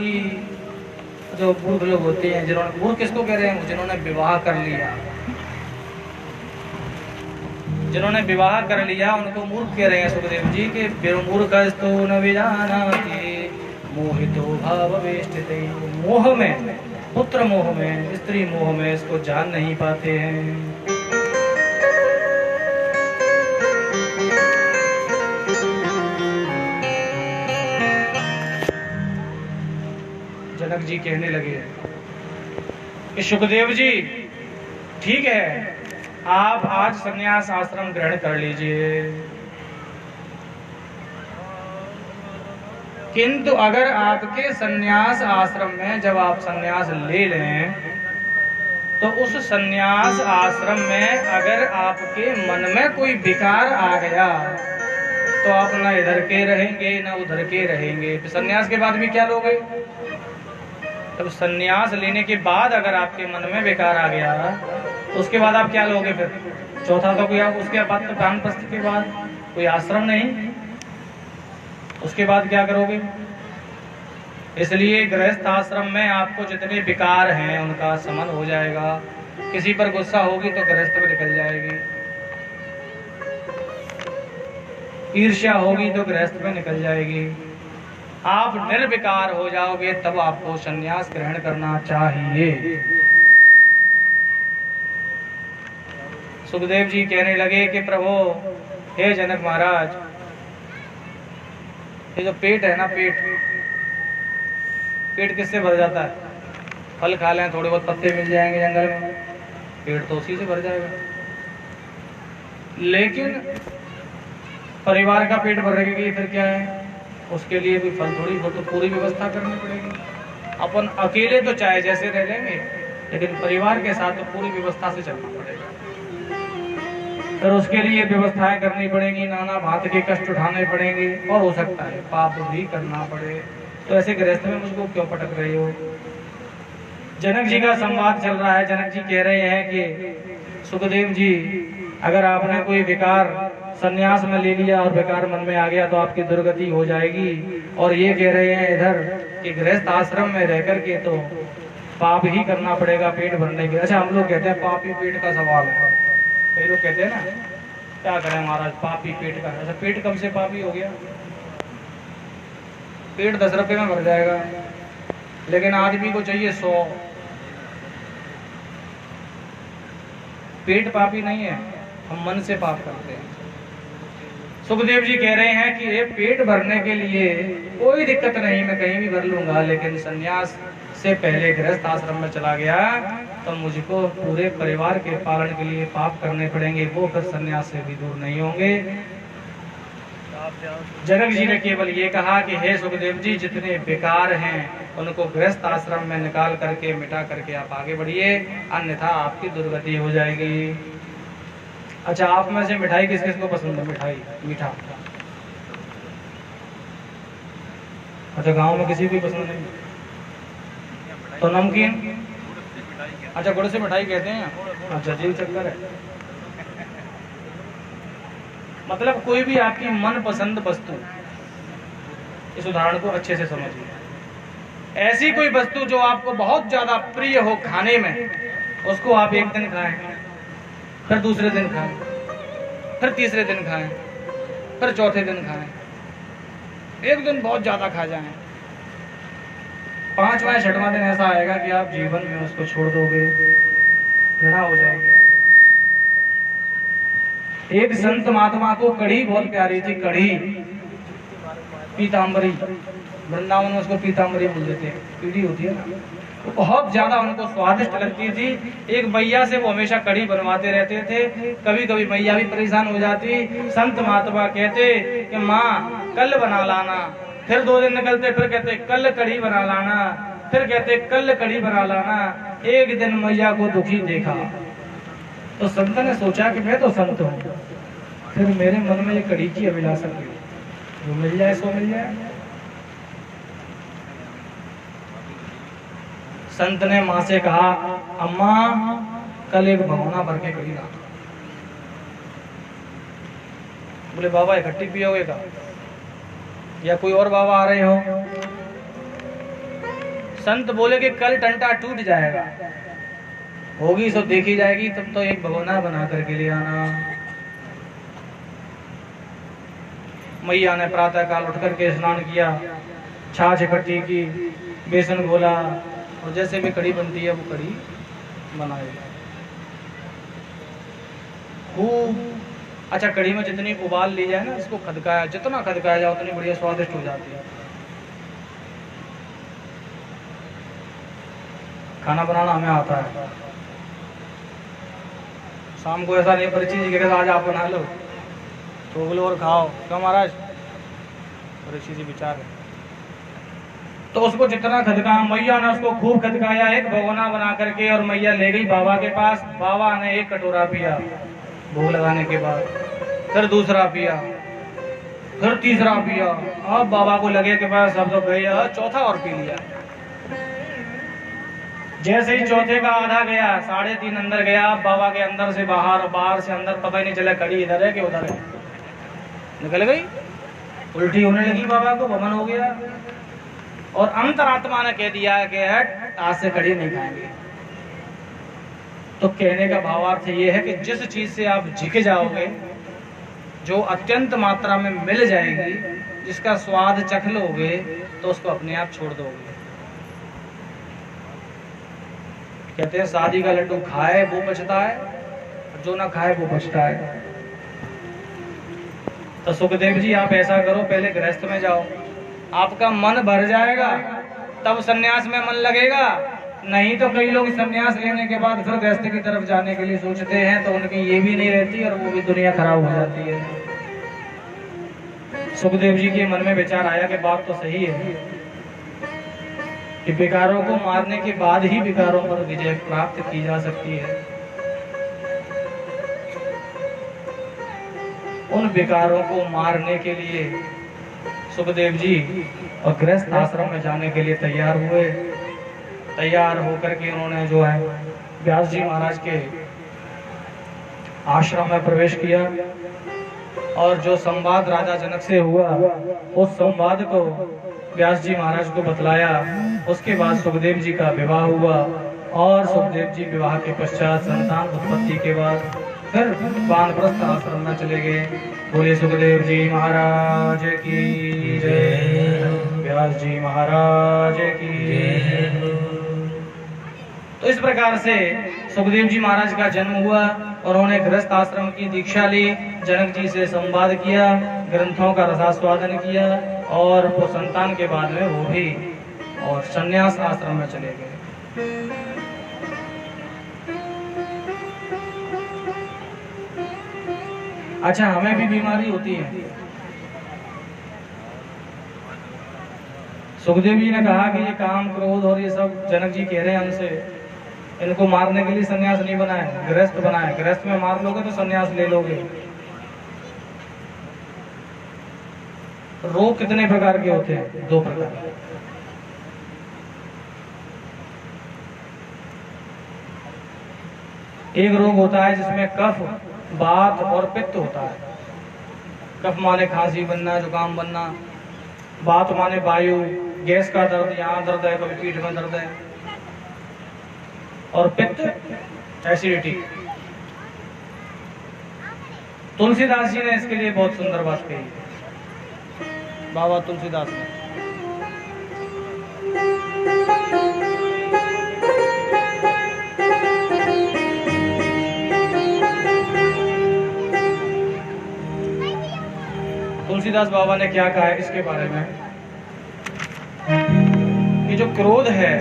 A: जो मूर्ख लोग होते हैं, जिन्होंने, मूर्ख किसको कह रहे हैं? जिन्होंने विवाह कर लिया, जिन्होंने विवाह कर लिया उनको मूर्ख कह रहे हैं सुखदेव जी के मूर्खस्तु न विजानाति मोहितो भाववेष्टिते। मोह में, पुत्र मोह में, स्त्री मोह में इसको जान नहीं पाते हैं। जनक जी कहने लगे कि सुखदेव जी ठीक है, आप आज संन्यास आश्रम ग्रहण कर लीजिए, किंतु अगर आपके संन्यास आश्रम में जब आप संन्यास ले लें तो उस संन्यास आश्रम में अगर आपके मन में कोई विकार आ गया तो आप न इधर के रहेंगे न उधर के रहेंगे। फिर संन्यास के बाद भी क्या लोगे? तब संन्यास लेने के बाद अगर आपके मन में विकार आ गया तो उसके बाद आप क्या लोगे? फिर चौथा तो कोई, आप उसके बाद तो वानप्रस्थ के बाद कोई आश्रम नहीं, उसके बाद क्या करोगे? इसलिए गृहस्थ आश्रम में आपको जितने विकार हैं उनका शमन हो जाएगा। किसी पर गुस्सा होगी तो गृहस्थ में निकल जाएगी, ईर्ष्या होगी तो गृहस्थ में निकल जाएगी। आप निर्विकार हो जाओगे तब आपको संन्यास ग्रहण करना चाहिए। सुखदेव जी कहने लगे कि प्रभु, हे जनक महाराज, ये जो पेट है ना, पेट किससे भर जाता है? फल खा लें, थोड़े बहुत पत्ते मिल जाएंगे जंगल में, पेट तो उसी से भर जाएगा। लेकिन परिवार का पेट भरेगी फिर क्या है? उसके लिए भी फल थोड़ी बहुत तो पूरी व्यवस्था करनी पड़ेगी। अपन अकेले तो चाहे जैसे रह लेंगे, लेकिन परिवार के साथ तो पूरी व्यवस्था से चलना पड़ेगा। फिर उसके लिए व्यवस्थाएं करनी पड़ेगी, नाना भांति के कष्ट उठाने पड़ेंगे और हो सकता है पाप भी करना पड़े। तो ऐसे गृहस्थ में मुझको क्यों पटक रहे हो? जनक जी का संवाद चल रहा है। जनक जी कह रहे हैं कि सुखदेव जी, अगर आपने कोई विकार संन्यास में ले लिया और विकार मन में आ गया तो आपकी दुर्गति हो जाएगी। और ये कह रहे हैं इधर कि गृहस्थ आश्रम में रह करके तो पाप ही करना पड़ेगा पेट भरने के। अच्छा, हम लोग कहते हैं पाप ही पेट का सवाल है। कई लोग कहते हैं ना, क्या करें महाराज, पापी पेट का। अच्छा, पेट कब से पापी हो गया? पेट 10 रुपए में भर जाएगा, लेकिन आदमी को चाहिए 100। पेट पापी नहीं है, हम मन से पाप करते हैं। सुखदेव जी कह रहे हैं कि ये पेट भरने के लिए कोई दिक्कत नहीं, मैं कहीं भी भर लूंगा, लेकिन सन्यास से पहले गृहस्थ आश्रम में चला गया तो मुझको पूरे परिवार के पालन के लिए पाप करने पड़ेंगे, वो फिर सन्यास से भी दूर नहीं होंगे। जनक जी ने केवल ये कहा कि हे सुखदेव जी, जितने बेकार हैं उनको गृहस्थ आश्रम में निकाल करके मिटा करके आप आगे बढ़िए, अन्यथा आपकी दुर्गति हो जाएगी। अच्छा, आप में से मिठाई किस किस को पसंद है? मिठाई मीठा? अच्छा, गांव में किसी को भी पसंद नहीं? तो नमकीन? अच्छा, गुड़ से मिठाई कहते हैं। अच्छा, जी चक्कर है। मतलब कोई भी आपकी मनपसंद वस्तु, इस उदाहरण को अच्छे से समझिए। ऐसी कोई वस्तु जो आपको बहुत ज्यादा प्रिय हो खाने में, उसको आप एक दिन खाएं, फिर दूसरे दिन खाएं, फिर तीसरे दिन खाएं, फिर चौथे दिन खाएं, एक दिन बहुत ज्यादा खा जाएं, पांचवा छठवां दिन ऐसा आएगा कि आप जीवन में उसको छोड़ दोगे, घृणा हो जाएगी। एक संत महात्मा को कढ़ी बहुत प्यारी थी, कढ़ी पीताम्बरी, वृंदावन में उसको पीताम्बरी बोलते थे, पीढ़ी होती है ना, तो बहुत ज्यादा उनको स्वादिष्ट लगती थी। एक मैया से वो हमेशा कढ़ी बनवाते रहते थे। कभी कभी मैया भी परेशान हो जाती, संत महात्मा कहते कि माँ कल बना लाना, फिर 2 दिन निकलते, फिर कहते कल कढ़ी बना लाना, फिर कहते कल कढ़ी बना लाना। एक दिन मैया को दुखी देखा तो संत ने सोचा कि मैं तो संत हूँ, फिर मेरे मन में ये कढ़ी की अभिलाषा हुई, जो मिल जाए सो मिल जाए। संत ने माँ से कहा, अम्मा कल एक भगोना भर के कढ़ी ला। बोले बाबा इकट्ठी पियोगे का, या कोई और बाबा आ रहे हो? संत बोले कि कल टंटा टूट जाएगा, होगी सब देखी जाएगी, तब तो एक भगोना बना करके ले आना। मैया ने प्रातः काल उठ करके स्नान किया, छाछ इकट्ठी की, बेसन घोला, और जैसे भी कढ़ी बनती है वो कढ़ी बनाई खूब। अच्छा, कढ़ी में जितनी उबाल ली जाए ना, इसको खदकाया, जितना खदकाया जाए उतनी बढ़िया स्वादिष्ट हो जाती है। खाना बनाना हमें आता है, शाम को ऐसा नहीं परिचित जी कहता आज आप बना लो, ठोक लो और खाओ, क्यों महाराज? परिचित जी विचार है। तो उसको जितना खदकाया, मैया ने उसको खूब खदकाया, एक भगोना बना करके, और मैया ले गई बाबा के पास। बाबा ने एक कटोरा पिया भोग लगाने के बाद, फिर दूसरा पिया, फिर तीसरा पिया। अब बाबा को लगे कि बस सब तो गई, चौथा और पी लिया। जैसे ही चौथे का आधा गया, 3.5 अंदर गया, बाबा के अंदर से बाहर और बाहर से अंदर, पता ही नहीं चला कड़ी इधर है कि उधर है, निकल गई। उल्टी होने लगी, बाबा को वमन हो गया, और अंतरात्मा ने कह दिया कि हट, आज से कड़ी नहीं खाएंगे। तो कहने का भावार्थ ये है कि जिस चीज से आप झिक जाओगे, जो अत्यंत मात्रा में मिल जाएगी, जिसका स्वाद चख लोगे, तो उसको अपने आप छोड़ दोगे। कहते हैं शादी का लड्डू खाए वो बचता है, जो ना खाए वो बचता है। तो सुखदेव जी आप ऐसा करो, पहले गृहस्थ में जाओ, आपका मन भर जाएगा, तब सन्यास में मन लगेगा। नहीं तो कई लोग सन्यास लेने के बाद फिर गृहस्थ की तरफ जाने के लिए सोचते हैं, तो उनकी ये भी नहीं रहती और वो भी दुनिया खराब हो जाती है। सुखदेव जी के मन में विचार आया कि बात तो सही है कि विकारों को मारने के बाद ही विकारों पर विजय प्राप्त की जा सकती है। उन विकारों को मारने के लिए सुखदेव जी और गृहस्थ आश्रम में जाने के लिए तैयार हुए। तैयार होकर के उन्होंने जो है व्यास जी महाराज के आश्रम में प्रवेश किया, और जो संवाद राजा जनक से हुआ उस संवाद को व्यास जी महाराज को बतलाया। उसके बाद सुखदेव जी का विवाह हुआ, और सुखदेव जी विवाह के पश्चात संतान उत्पत्ति के बाद फिर वानप्रस्थ आश्रम में चले गए। बोले सुखदेव जी महाराज की जय, व्यास जी महाराज की जय। तो इस प्रकार से सुखदेव जी महाराज का जन्म हुआ। उन्होंने गृहस्थ आश्रम की दीक्षा ली, जनक जी से संवाद किया, ग्रंथों का रसास्वादन किया और वो संतान के बाद में वो भी और संन्यास आश्रम में चले गए। अच्छा, हमें भी बीमारी होती है। सुखदेव जी ने कहा कि ये काम क्रोध और ये सब जनक जी कह रहे हैं हमसे, इनको मारने के लिए सन्यास नहीं बनाए, गृहस्थ बनाए। गृहस्थ में मार लोगे तो सन्यास ले लोगे। रोग कितने प्रकार के होते हैं? 2 प्रकार। एक रोग होता है जिसमें कफ, वात और पित्त होता है। कफ माने खांसी बनना, जुकाम बनना, वात माने वायु, गैस का दर्द, यहाँ दर्द है, कभी पीठ में दर्द है, और पित्त एसिडिटी। तुलसीदास जी ने इसके लिए बहुत सुंदर बात कही, बाबा तुलसीदास ने। तुलसीदास बाबा ने क्या कहा है इसके बारे में कि जो क्रोध है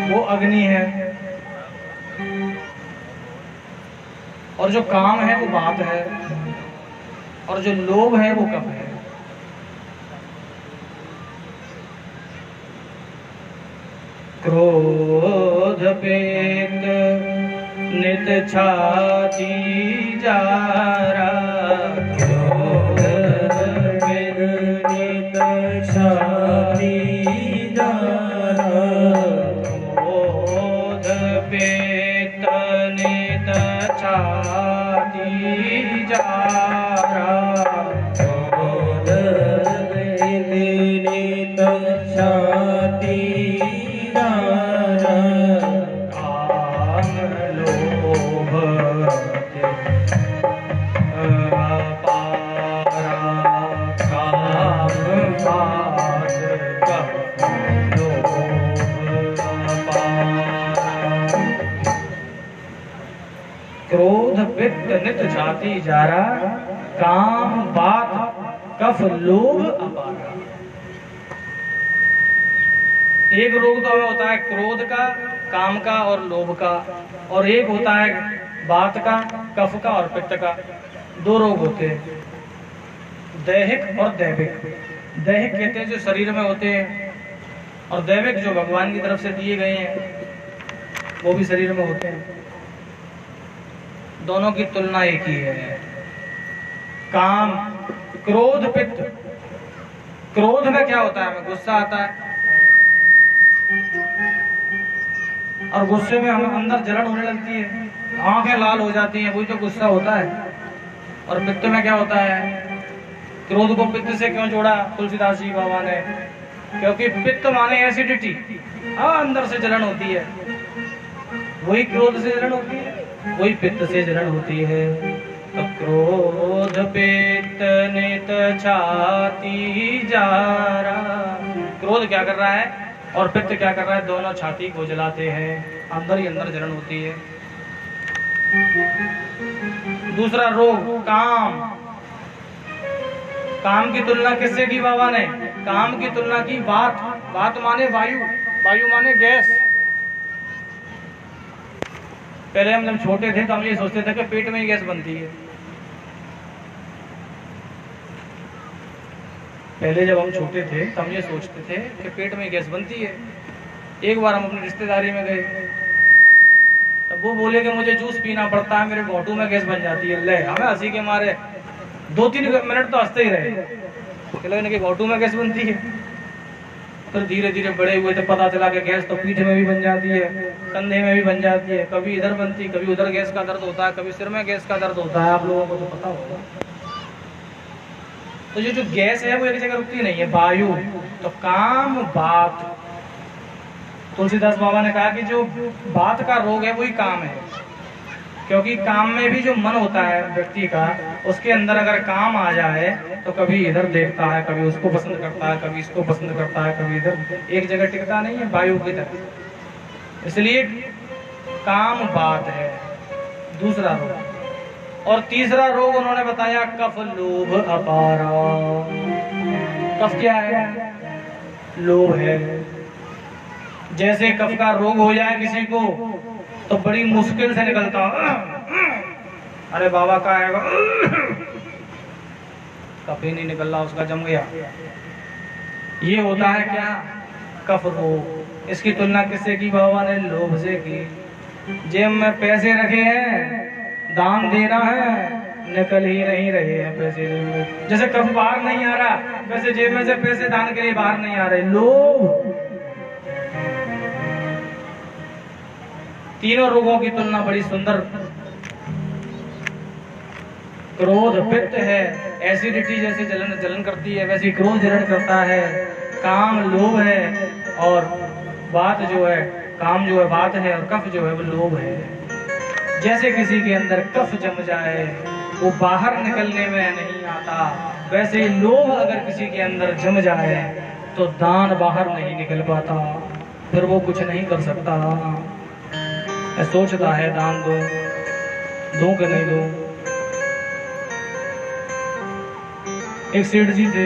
A: वो अग्नि है, और जो काम है वो वात है, और जो लोभ है वो कफ है। क्रोध पेत नित छाती जारा, क्रोध पेत नित छाती जारा, क्रोध पेत नित छाती जारा, क्रोध पेत नित छाती जारा, काम लोभ अपारा, काम वाद कफ लोभ अपारा। क्रोध पित्त नित छाती जारा, काम वात कफ लोभ अपारा। एक रोग तो हमें होता है क्रोध का, काम का और लोभ का, और एक होता है वात का, कफ का और पित्त का। 2 रोग होते हैं, दैहिक और दैविक। दैहिक कहते हैं जो शरीर में होते हैं, और दैविक जो भगवान की तरफ से दिए गए हैं वो भी शरीर में होते हैं। दोनों की तुलना एक ही है। काम, क्रोध, पित्त। क्रोध में क्या होता है? हमें गुस्सा आता है, और गुस्से में हमें अंदर जलन होने लगती है, आंखें लाल हो जाती हैं, वही तो गुस्सा होता है। और पित्त में क्या होता है? क्रोध को पित्त से क्यों जोड़ा तुलसीदास जी बाबा ने? क्योंकि पित्त माने एसिडिटी, अंदर से जलन होती है। वही क्रोध से जलन होती है, वही पित्त से जलन होती है। तो क्रोध पित्त नित छाती जारा। क्रोध क्या कर रहा है और पित्त क्या कर रहा है? दोनों छाती को जलाते हैं, अंदर ही अंदर जलन होती है। दूसरा रोग काम। काम की तुलना किससे की बाबा ने? काम की तुलना की वात। वात माने वायु, वायु माने गैस। पहले हम जब छोटे थे तो हम ये सोचते थे कि पेट में ही गैस बनती है। पहले जब हम छोटे थे तो हम ये सोचते थे कि पेट में गैस बनती है। एक बार हम अपनी रिश्तेदारी में गए, तब वो बोले कि मुझे जूस पीना पड़ता है, मेरे घोटू में गैस बन जाती है। ले, हमें हंसी के मारे 2-3 मिनट तो हंसते ही रहे, इनके घोटू में गैस बनती है। फिर धीरे धीरे बड़े हुए तो पता चला कि गैस तो पीठ में भी बन जाती है, कंधे में भी बन जाती है, कभी इधर बनती, कभी उधर गैस का दर्द होता है, कभी सिर में गैस का दर्द होता है। आप लोगों को तो पता होगा। तो ये जो गैस है वो एक जगह रुकती नहीं है, वायु। तो काम वात। तुलसीदास बाबा ने कहा कि जो वात का रोग है वही काम है, क्योंकि काम में भी जो मन होता है व्यक्ति का, उसके अंदर अगर काम आ जाए तो कभी इधर देखता है, कभी उसको पसंद करता है, कभी इसको पसंद करता है, कभी इधर, एक जगह टिकता नहीं है वायु की तरह। इसलिए काम बात है, दूसरा रोग। और तीसरा रोग उन्होंने बताया कफ लोभ अपारा। कफ क्या है? लोभ है। जैसे कफ का रोग हो जाए किसी को तो बड़ी मुश्किल से निकलता, अरे बाबा का है, कफ ही नहीं निकल रहा, उसका जम गया। ये होता है क्या? कफ रोग। इसकी तुलना किससे की बाबा ने? लोभ से की। जेब में पैसे रखे हैं, दान देना है, निकल ही नहीं रहे हैं पैसे। जैसे कफ बाहर नहीं आ रहा, वैसे जेब में से पैसे दान के लिए बाहर नहीं आ रहे। लोभ। तीनों रोगों की तुलना बड़ी सुंदर। क्रोध पित्त है, एसिडिटी जैसे जलन करती है, वैसे क्रोध जलन करता है। काम लोभ है, और बात जो है, काम जो है बात है, और कफ जो है वो लोभ है। जैसे किसी के अंदर कफ जम जाए वो बाहर निकलने में नहीं आता, वैसे ही लोभ अगर किसी के अंदर जम जाए तो दान बाहर नहीं निकल पाता, फिर वो कुछ नहीं कर सकता। सोचता है दान दूं कि नहीं दूं। एक सेठ जी थे,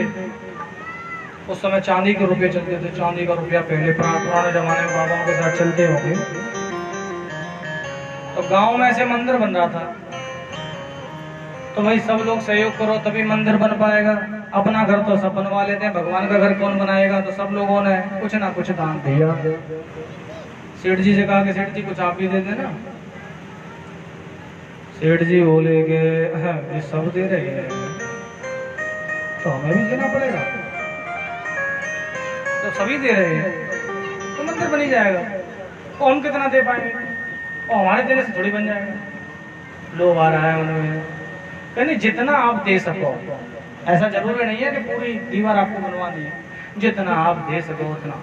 A: उस समय चांदी के रुपये चलते थे। चांदी का रुपया पहले पुराने जमाने में बाबाओं के साथ चलते होंगे। तो गांव में ऐसे मंदिर बन रहा था, तो भाई सब लोग सहयोग करो तभी मंदिर बन पाएगा। अपना घर तो सब बनवा लेते हैं, भगवान का घर कौन बनाएगा? तो सब लोगों ने कुछ ना कुछ दान दिया। सेठ जी से कहा कि सेठ जी कुछ आप भी दे देना। सेठ जी बोले कि ये सब दे रहे हैं तो हमें भी देना पड़ेगा। तो सभी दे रहे हैं तो मंदिर बन ही जाएगा, तो हम कितना दे पाएंगे? और हमारे देने से थोड़ी बन जाएगा। लोभ आ रहा है उनमें। कहने जितना आप दे सको, ऐसा जरूरी नहीं है कि पूरी दीवार आपको बनवानी है, जितना आप दे सको उतना।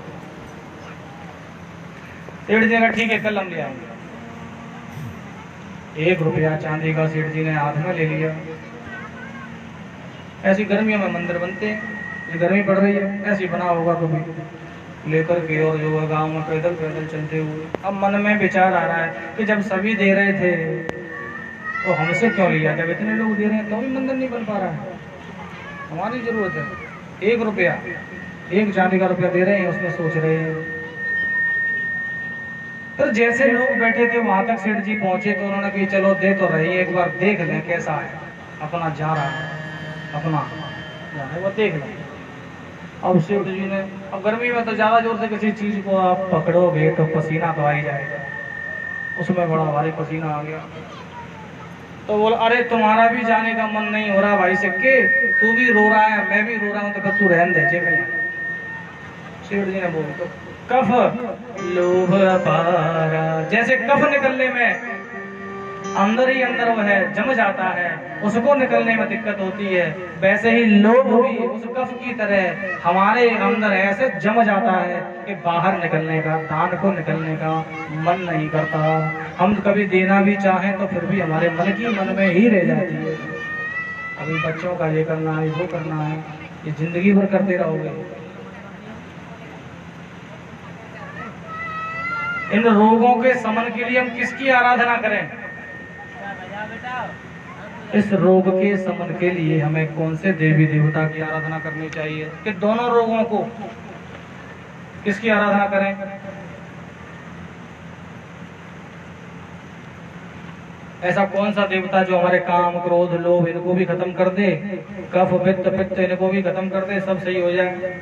A: सेठ जी ने ठीक है कल हम ले आएंगे। 1 रुपया चांदी का सेठ जी ने हाथ में ले लिया। ऐसी गर्मियों में मंदिर बनते हैं, ये गर्मी पड़ रही है, ऐसी बना होगा कभी लेकर के, और जो है गाँव में पैदल पैदल चलते हुए। अब मन में विचार आ रहा है कि जब सभी दे रहे थे तो हमसे क्यों लिया? जब इतने लोग दे रहे हैं तो भी मंदिर नहीं बन पा रहा है, हमारी जरूरत है। 1 रुपया, 1 चांदी का रुपया दे रहे हैं, उसमें सोच रहे हैं। तो जैसे लोग बैठे थे वहां तक सेठ जी पहुंचे तो उन्होंने कहा चलो दे तो रही, एक बार देख लें कैसा है। अपना जा रहा है, अपना जा रहा है, वो देख लें। अब सेठ जी ने, अब गर्मी में तो ज्यादा जोर से किसी चीज को आप पकड़ोगे तो पसीना तो आ ही जाएगा। उसमें बड़ा भारी पसीना आ गया। तो बोला अरे तुम्हारा भी जाने का मन नहीं हो रहा भाई सिक्के? तू भी रो रहा है, मैं भी रो रहा हूँ, तो तू रहने दे। सेठ जी ने बोला तो कफ लोभ अपारा। जैसे कफ निकलने में अंदर ही अंदर वह जम जाता है, उसको निकलने में दिक्कत होती है, वैसे ही लोभ भी उस कफ की तरह हमारे अंदर ऐसे जम जाता है कि बाहर निकलने का, दान को निकलने का मन नहीं करता। हम कभी देना भी चाहें तो फिर भी हमारे मन में ही रह जाती है। अभी बच्चों का ये करना है, वो करना है, ये जिंदगी भर करते रहोगे। इन रोगों के शमन के लिए हम किसकी आराधना करें? इस रोग के शमन के लिए हमें कौन से देवी देवता की आराधना करनी चाहिए? कि दोनों रोगों को किसकी आराधना करें? ऐसा कौन सा देवता जो हमारे काम क्रोध लोभ इनको भी खत्म कर दे, कफ पित्त पित्त इनको भी खत्म कर दे, सब सही हो जाए।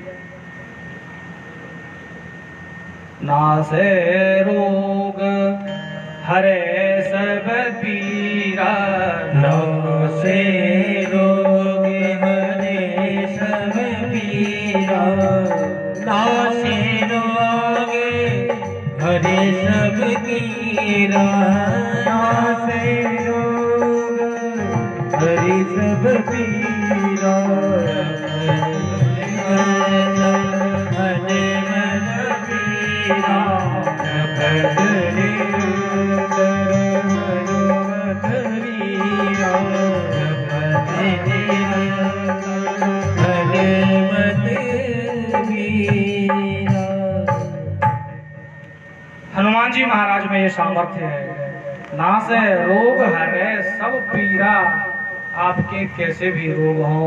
A: नासे रोग हरे सब पीरा,
B: नासे रोग हरे सब पीरा, नासे रोग हरे सब पीरा, नासे रोग हरे सब पीरा,
A: हनुमान जी जी महाराज में ये सामर्थ्य है, नासे रोग हरे सब पीरा। आपके कैसे भी रोग हो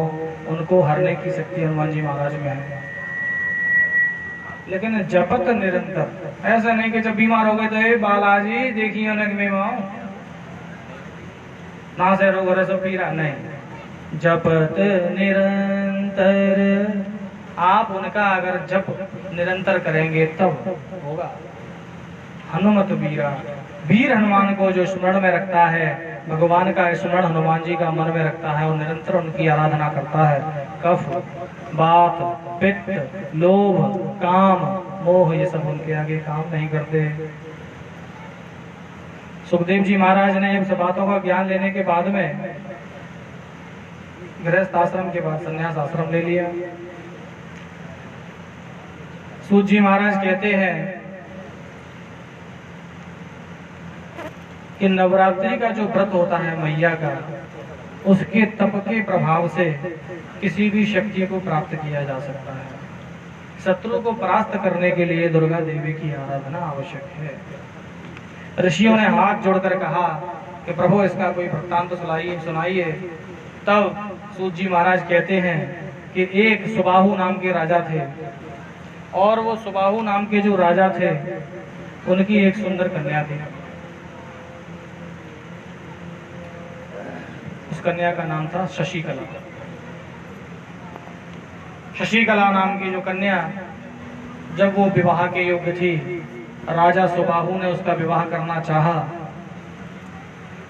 A: उनको हरने की शक्ति हनुमान जी महाराज में है। लेकिन जपत निरंतर, ऐसा नहीं कि जब बीमार हो गए तो ए बालाजी देखिए उन्हें में ना से रोग हरे सब पीरा, नहीं। जपत निरंतर, आप उनका अगर जप निरंतर करेंगे तब होगा। हनुमत वीरा, वीर हनुमान को जो स्मरण में रखता है, भगवान का स्मरण हनुमान जी का मन में रखता है और निरंतर उनकी आराधना करता है, कफ बात पित्त लोभ काम मोह ये सब उनके आगे काम नहीं करते। सुखदेव जी महाराज ने इन सब बातों का ज्ञान लेने के बाद में गृहस्थ आश्रम के बाद संन्यास आश्रम ले लिया। सूत जी महाराज कहते हैं कि नवरात्रि का जो व्रत होता है मैया का, उसके तप के प्रभाव से किसी भी शक्ति को प्राप्त किया जा सकता है। शत्रु को परास्त करने के लिए दुर्गा देवी की आराधना आवश्यक है। ऋषियों ने हाथ जोड़कर कहा कि प्रभु इसका कोई वृत्तांत सुनाइए। तब सूत जी महाराज कहते हैं कि एक सुबाहु नाम के राजा थे, और वो सुबाहु नाम के जो राजा थे उनकी एक सुंदर कन्या थी। उस कन्या का नाम था शशिकला। शशिकला नाम की जो कन्या, जब वो विवाह के योग्य थी, राजा सुबाहु ने उसका विवाह करना चाहा,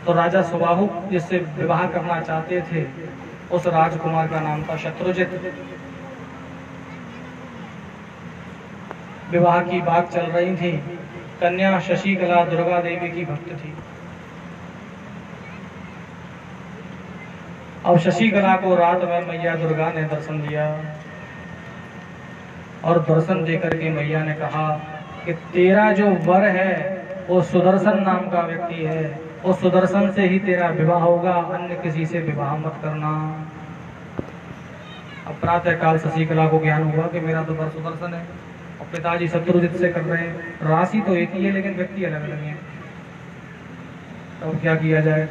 A: तो राजा सुबाहु जिससे विवाह करना चाहते थे उस राजकुमार का नाम था शत्रुजित। विवाह की बात चल रही थी। कन्या शशिकला दुर्गा देवी की भक्त थी। अब शशिकला को रात में मैया दुर्गा ने दर्शन दिया, और दर्शन देकर के मैया ने कहा कि तेरा जो वर है वो सुदर्शन नाम का व्यक्ति है, उस सुदर्शन से ही तेरा विवाह होगा, अन्य किसी से विवाह मत करना। अब प्रातः काल शशिकला को ज्ञान हुआ कि मेरा तो वर सुदर्शन है और पिताजी शत्रुजित से कर रहे हैं। राशि तो एक ही है लेकिन व्यक्ति अलग अलग है, तो क्या किया जाए।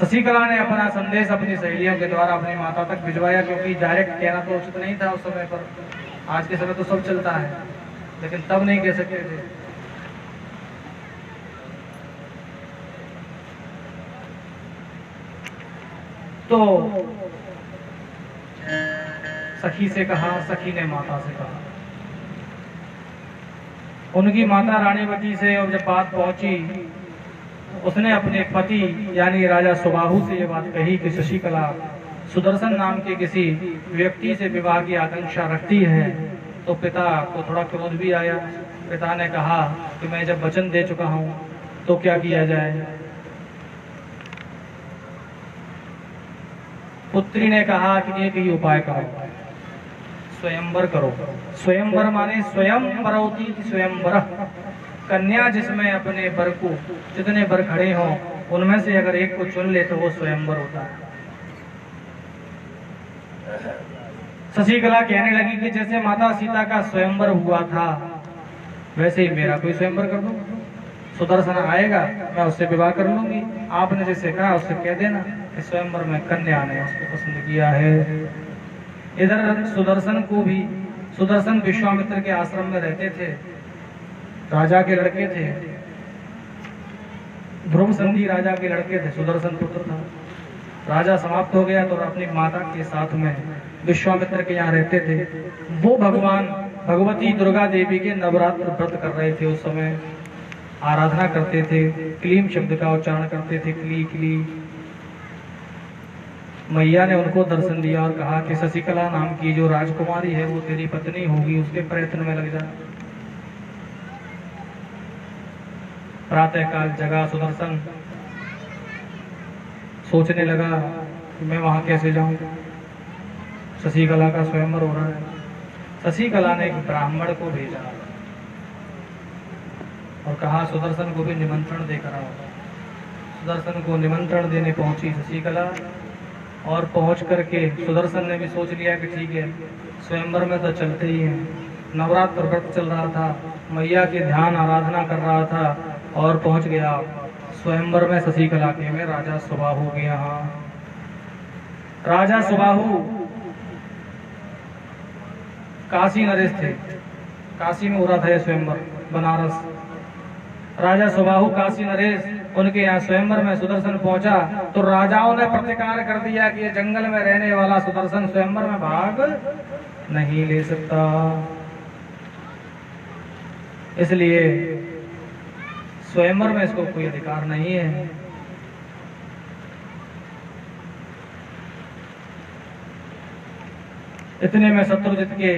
A: शशिकला ने अपना संदेश अपनी सहेलियों के द्वारा अपनी माता तक भिजवाया, क्योंकि डायरेक्ट कहना तो उचित नहीं था उस समय पर। आज के समय तो सब चलता है, लेकिन तब नहीं कह सकते थे। तो सखी से कहा, सखी ने माता से कहा। उनकी माता रानीवती से और जब बात पहुंची, उसने अपने पति यानी राजा सुबाहु से ये बात कही कि शशिकला सुदर्शन नाम के किसी व्यक्ति से विवाह की आकांक्षा रखती है। तो पिता को थोड़ा क्रोध भी आया। पिता ने कहा कि मैं जब वचन दे चुका हूं तो क्या किया जाए। पुत्री ने कहा कि एक ही उपाय करो, स्वयंवर करो। स्वयंवर माने स्वयं परोति स्वयंवर, कन्या जिसमें अपने वर को, जितने वर खड़े हों उनमें से अगर एक को चुन ले तो वो स्वयंवर होता है। शशिकला कहने लगी कि जैसे माता सीता का स्वयंवर हुआ था वैसे ही मेरा कोई स्वयंवर कर दो, सुदर्शन आएगा मैं उससे विवाह कर लूंगी। आपने जैसे कहा उससे कह देना कि स्वयंवर में कन्या ने उसको पसंद किया है। इधर सुदर्शन को भी, सुदर्शन विश्वामित्र के आश्रम में रहते थे, राजा के लड़के थे, ध्रुव संधि राजा के लड़के थे, सुदर्शन पुत्र था। राजा समाप्त हो गया तो अपनी माता के साथ में विश्वामित्र के यहाँ रहते थे। वो भगवान भगवती दुर्गा देवी के नवरात्र व्रत कर रहे थे। उस समय आराधना करते थे, क्लीम शब्द का उच्चारण करते थे, क्ली क्ली। मैया ने उनको दर्शन दिया और कहा कि शशिकला नाम की जो राजकुमारी है वो तेरी पत्नी होगी, उसके प्रयत्न में लग जा। प्रातः काल जगा सुदर्शन, सोचने लगा कि मैं वहां कैसे जाऊं, शशिकला का स्वयंवर हो रहा है। शशिकला ने एक ब्राह्मण को भेजा और कहा सुदर्शन को भी निमंत्रण देकर आओ। सुदर्शन को निमंत्रण देने पहुंची शशिकला, और पहुंच करके सुदर्शन ने भी सोच लिया कि ठीक है स्वयंवर में तो चलते ही हैं, नवरात्र व्रत चल रहा था, मैया के ध्यान आराधना कर रहा था और पहुंच गया स्वयंवर में शशिकला के में राजा सुबाहु के यहाँ। राजा सुबाहु काशी नरेश थे, काशी में हो रहा था ये स्वयंवर, बनारस। राजा सुबाहु काशी नरेश, उनके यहाँ स्वयंवर में सुदर्शन पहुंचा तो राजाओं ने प्रतिकार कर दिया कि ये जंगल में रहने वाला सुदर्शन स्वयंवर में भाग नहीं ले सकता, इसलिए स्वयंवर में इसको कोई अधिकार नहीं है। इतने में शत्रुजित के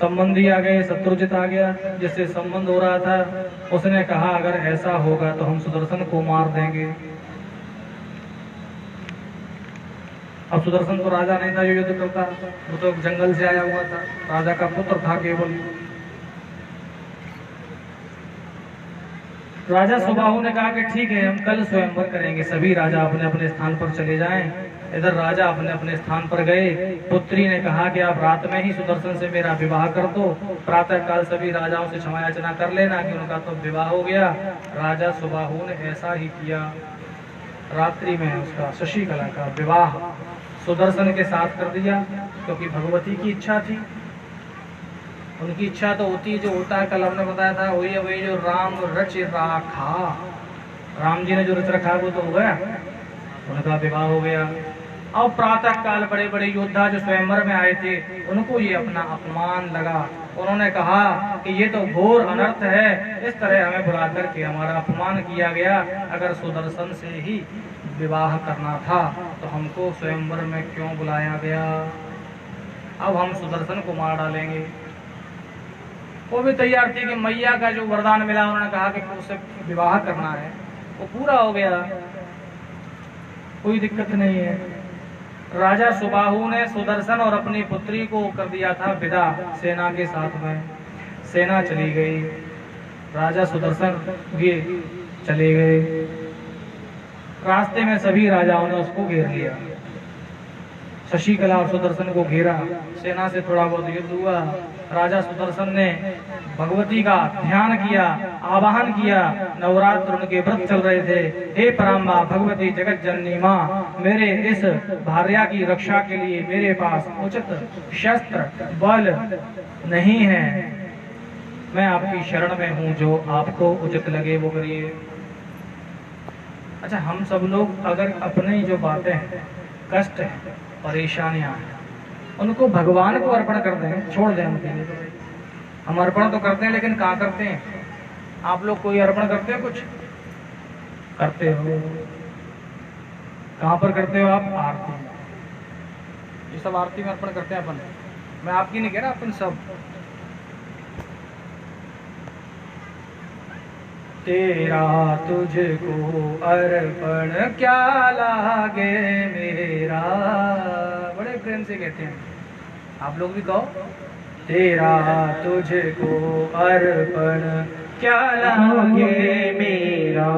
A: संबंधी आ गए, शत्रुजित आ गया जिससे संबंध हो रहा था। उसने कहा अगर ऐसा होगा तो हम सुदर्शन को मार देंगे। अब सुदर्शन तो राजा नहीं था जो युद्ध करता, वो तो जंगल से आया हुआ था, राजा का पुत्र था केवल। राजा सुबाहु ने कहा कि ठीक है, हम कल स्वयंवर करेंगे, सभी राजा अपने अपने स्थान पर चले जाएं। इधर राजा अपने अपने स्थान पर गए। पुत्री ने कहा कि आप रात में ही सुदर्शन से मेरा विवाह कर दो, प्रातः काल सभी राजाओं से क्षमा याचना कर लेना कि उनका तो विवाह हो गया। राजा सुबाहु ने ऐसा ही किया। रात्रि में उसका शशिकला का विवाह सुदर्शन के साथ कर दिया, क्योंकि भगवती की इच्छा थी। उनकी इच्छा तो होती जो होता है, कल हमने बताया था, वही जो राम रच राखा, राम जी ने जो रच रखा वो तो हो गया, उनका विवाह हो गया। अब प्रातः काल बड़े बड़े योद्धा जो स्वयंवर में आए थे उनको ये अपना अपमान लगा। उन्होंने कहा कि ये तो घोर अनर्थ है, इस तरह हमें बुला करके हमारा अपमान किया गया। अगर सुदर्शन से ही विवाह करना था तो हमको स्वयंवर में क्यों बुलाया गया। अब हम सुदर्शन को मार डालेंगे। वो भी तैयार थी कि मैया का जो वरदान मिला, उन्होंने कहा कि उससे विवाह करना है, वो पूरा हो गया, कोई दिक्कत नहीं है। राजा सुबाहु ने सुदर्शन और अपनी पुत्री को कर दिया था विदा सेना के साथ में। सेना चली गई, राजा सुदर्शन भी चले गए। रास्ते में सभी राजाओं ने उसको घेर लिया, शशिकला और सुदर्शन को घेरा। सेना से थोड़ा बहुत युद्ध हुआ। राजा सुदर्शन ने भगवती का ध्यान किया, आवाहन किया। नवरात्र उनके व्रत चल रहे थे। हे पराम्बा भगवती जगत जननी माँ, मेरे इस भार्या की रक्षा के लिए मेरे पास उचित शस्त्र बल नहीं है, मैं आपकी शरण में हूँ, जो आपको उचित लगे वो करिए। अच्छा, हम सब लोग अगर अपनी जो बातें हैं, कष्ट है, परेशानियां हैं, उनको भगवान को अर्पण कर दें, छोड़ दें उनके लिए। हम अर्पण तो करते हैं, लेकिन कहाँ करते हैं? आप लोग कोई अर्पण करते हो? कुछ करते हो? कहाँ पर करते हो आप? आरती में। ये सब आरती में अर्पण करते हैं अपन। मैं आपकी नहीं कह रहा, अपन सब। तेरा तुझको अर्पण क्या लागे मेरा, बड़े प्रेम से कहते हैं। आप लोग भी कहो, तेरा तुझको अर्पण क्या लागे मेरा,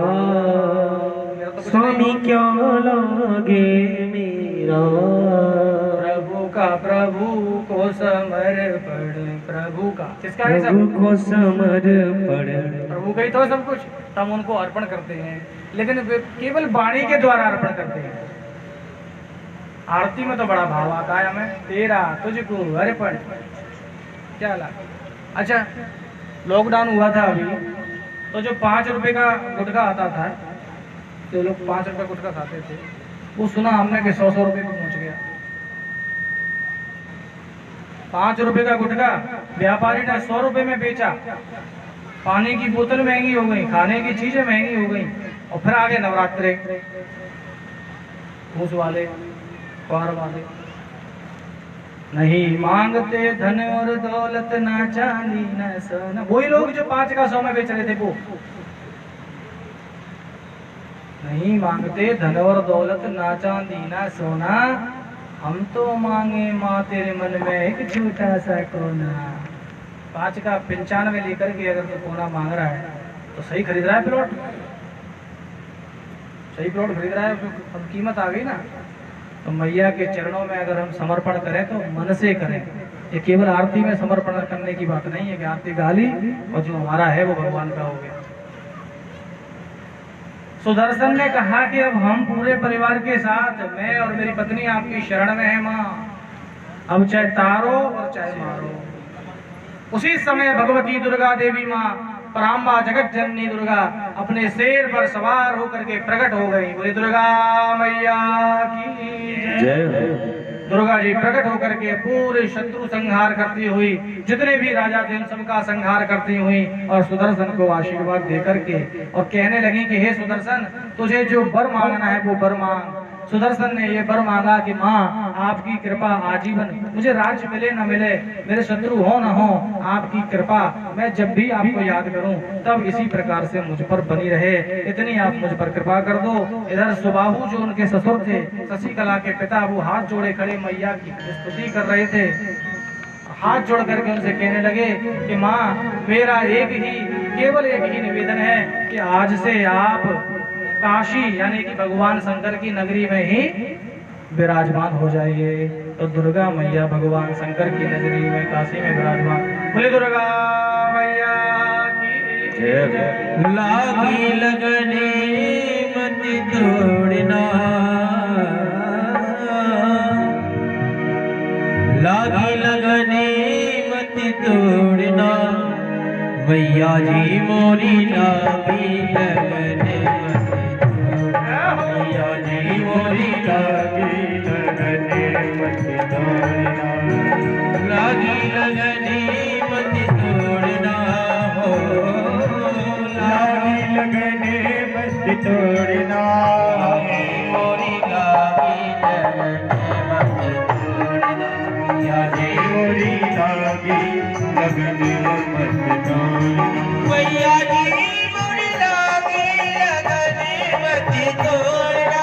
B: स्वामी क्या लागे मेरा,
A: प्रभु का प्रभु को समर्पण, प्रभु का, किसका है?
B: प्रभु को समर्पण,
A: प्रभु का ही तो सब कुछ। हम उनको अर्पण करते हैं, लेकिन केवल वाणी के द्वारा अर्पण करते हैं। आरती में तो बड़ा भाव आता है हमें, तेरा तुझको अर्पण क्या ला। अच्छा, लॉकडाउन हुआ था अभी, तो जो 5 रुपए का गुटखा आता था, जो लोग 5 रुपए गुटखा खाते थे, वो सुना हमने कि 100 रुपए पे पहुंच गया। 5 रुपए का गुटखा व्यापारी ने 100 रुपए में बेचा। पानी की बोतल महंगी हो गई, खाने की चीजें महंगी हो गई, और फिर आगे नवरात्रे, घूस वाले, पार वाले। नहीं मांगते धन और दौलत, ना चांदी ना सोना। वही लोग जो 5 का 100 में बेच रहे थे, वो नहीं मांगते धन और दौलत, ना चांदी ना सोना, हम तो मांगे माँ तेरे मन में एक छोटा सा कोना। 5 का 95 लेकर के अगर तो कोना मांग रहा है तो सही खरीद रहा है प्लॉट, सही प्लॉट खरीद रहा है, अब कीमत आ गई ना। तो मैया के चरणों में अगर हम समर्पण करें तो मन से करें, ये केवल आरती में समर्पण करने की बात नहीं है कि आरती गा ली और जो हमारा है वो भगवान का हो गया। सुदर्शन ने कहा कि अब हम पूरे परिवार के साथ, मैं और मेरी पत्नी आपकी शरण में है माँ, अब चाहे तारो और चाहे मारो। उसी समय भगवती दुर्गा देवी माँ पराम्बा जगत जननी दुर्गा अपने शेर पर सवार होकर के प्रकट हो गई। बोले दुर्गा मैया की जय। दुर्गा जी प्रकट होकर के पूरे शत्रु संहार करती हुई, जितने भी राजा थे उन सबका संहार करती हुई और सुदर्शन को आशीर्वाद देकर के और कहने लगी कि हे सुदर्शन, तुझे जो वर मांगना है वो वर मांग। सुदर्शन ने ये वर मांगा कि माँ आपकी कृपा आजीवन, मुझे राज्य मिले न मिले, मेरे शत्रु हो न हो, आपकी कृपा मैं जब भी आपको याद करूं तब इसी प्रकार से मुझ पर बनी रहे, इतनी आप मुझ पर कृपा कर दो। इधर सुबाहु जो उनके ससुर थे, शशिकला के पिता, वो हाथ जोड़े खड़े मैया की स्तुति कर रहे थे। हाथ जोड़ करके उनसे कहने लगे कि माँ मेरा केवल एक ही निवेदन है कि आज से आप काशी यानी कि भगवान शंकर की नगरी में ही विराजमान हो जाइए। तो दुर्गा मैया भगवान शंकर की नगरी में काशी में विराजमान। बोले दुर्गा मैया की जय।
B: लागी लगने मत तोड़ना, लागी लगने मत तोड़ना, मैया जी मोरी लागी लगने मोरी लागी लगने मत तोड़ना, लागी लगने मत तोड़ना हो, लागी लगने मत तोड़ना, मोरी लागी लगने मत तोड़ना, मैया जी मोरी लागी लगने मत तोड़ना, मैया जी मोरी लागी लगने मत तोड़ना।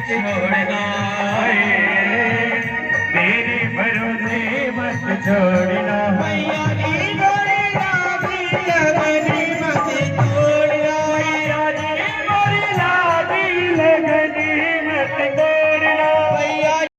B: छोड़ना, मेरे भरोसे मत छोड़।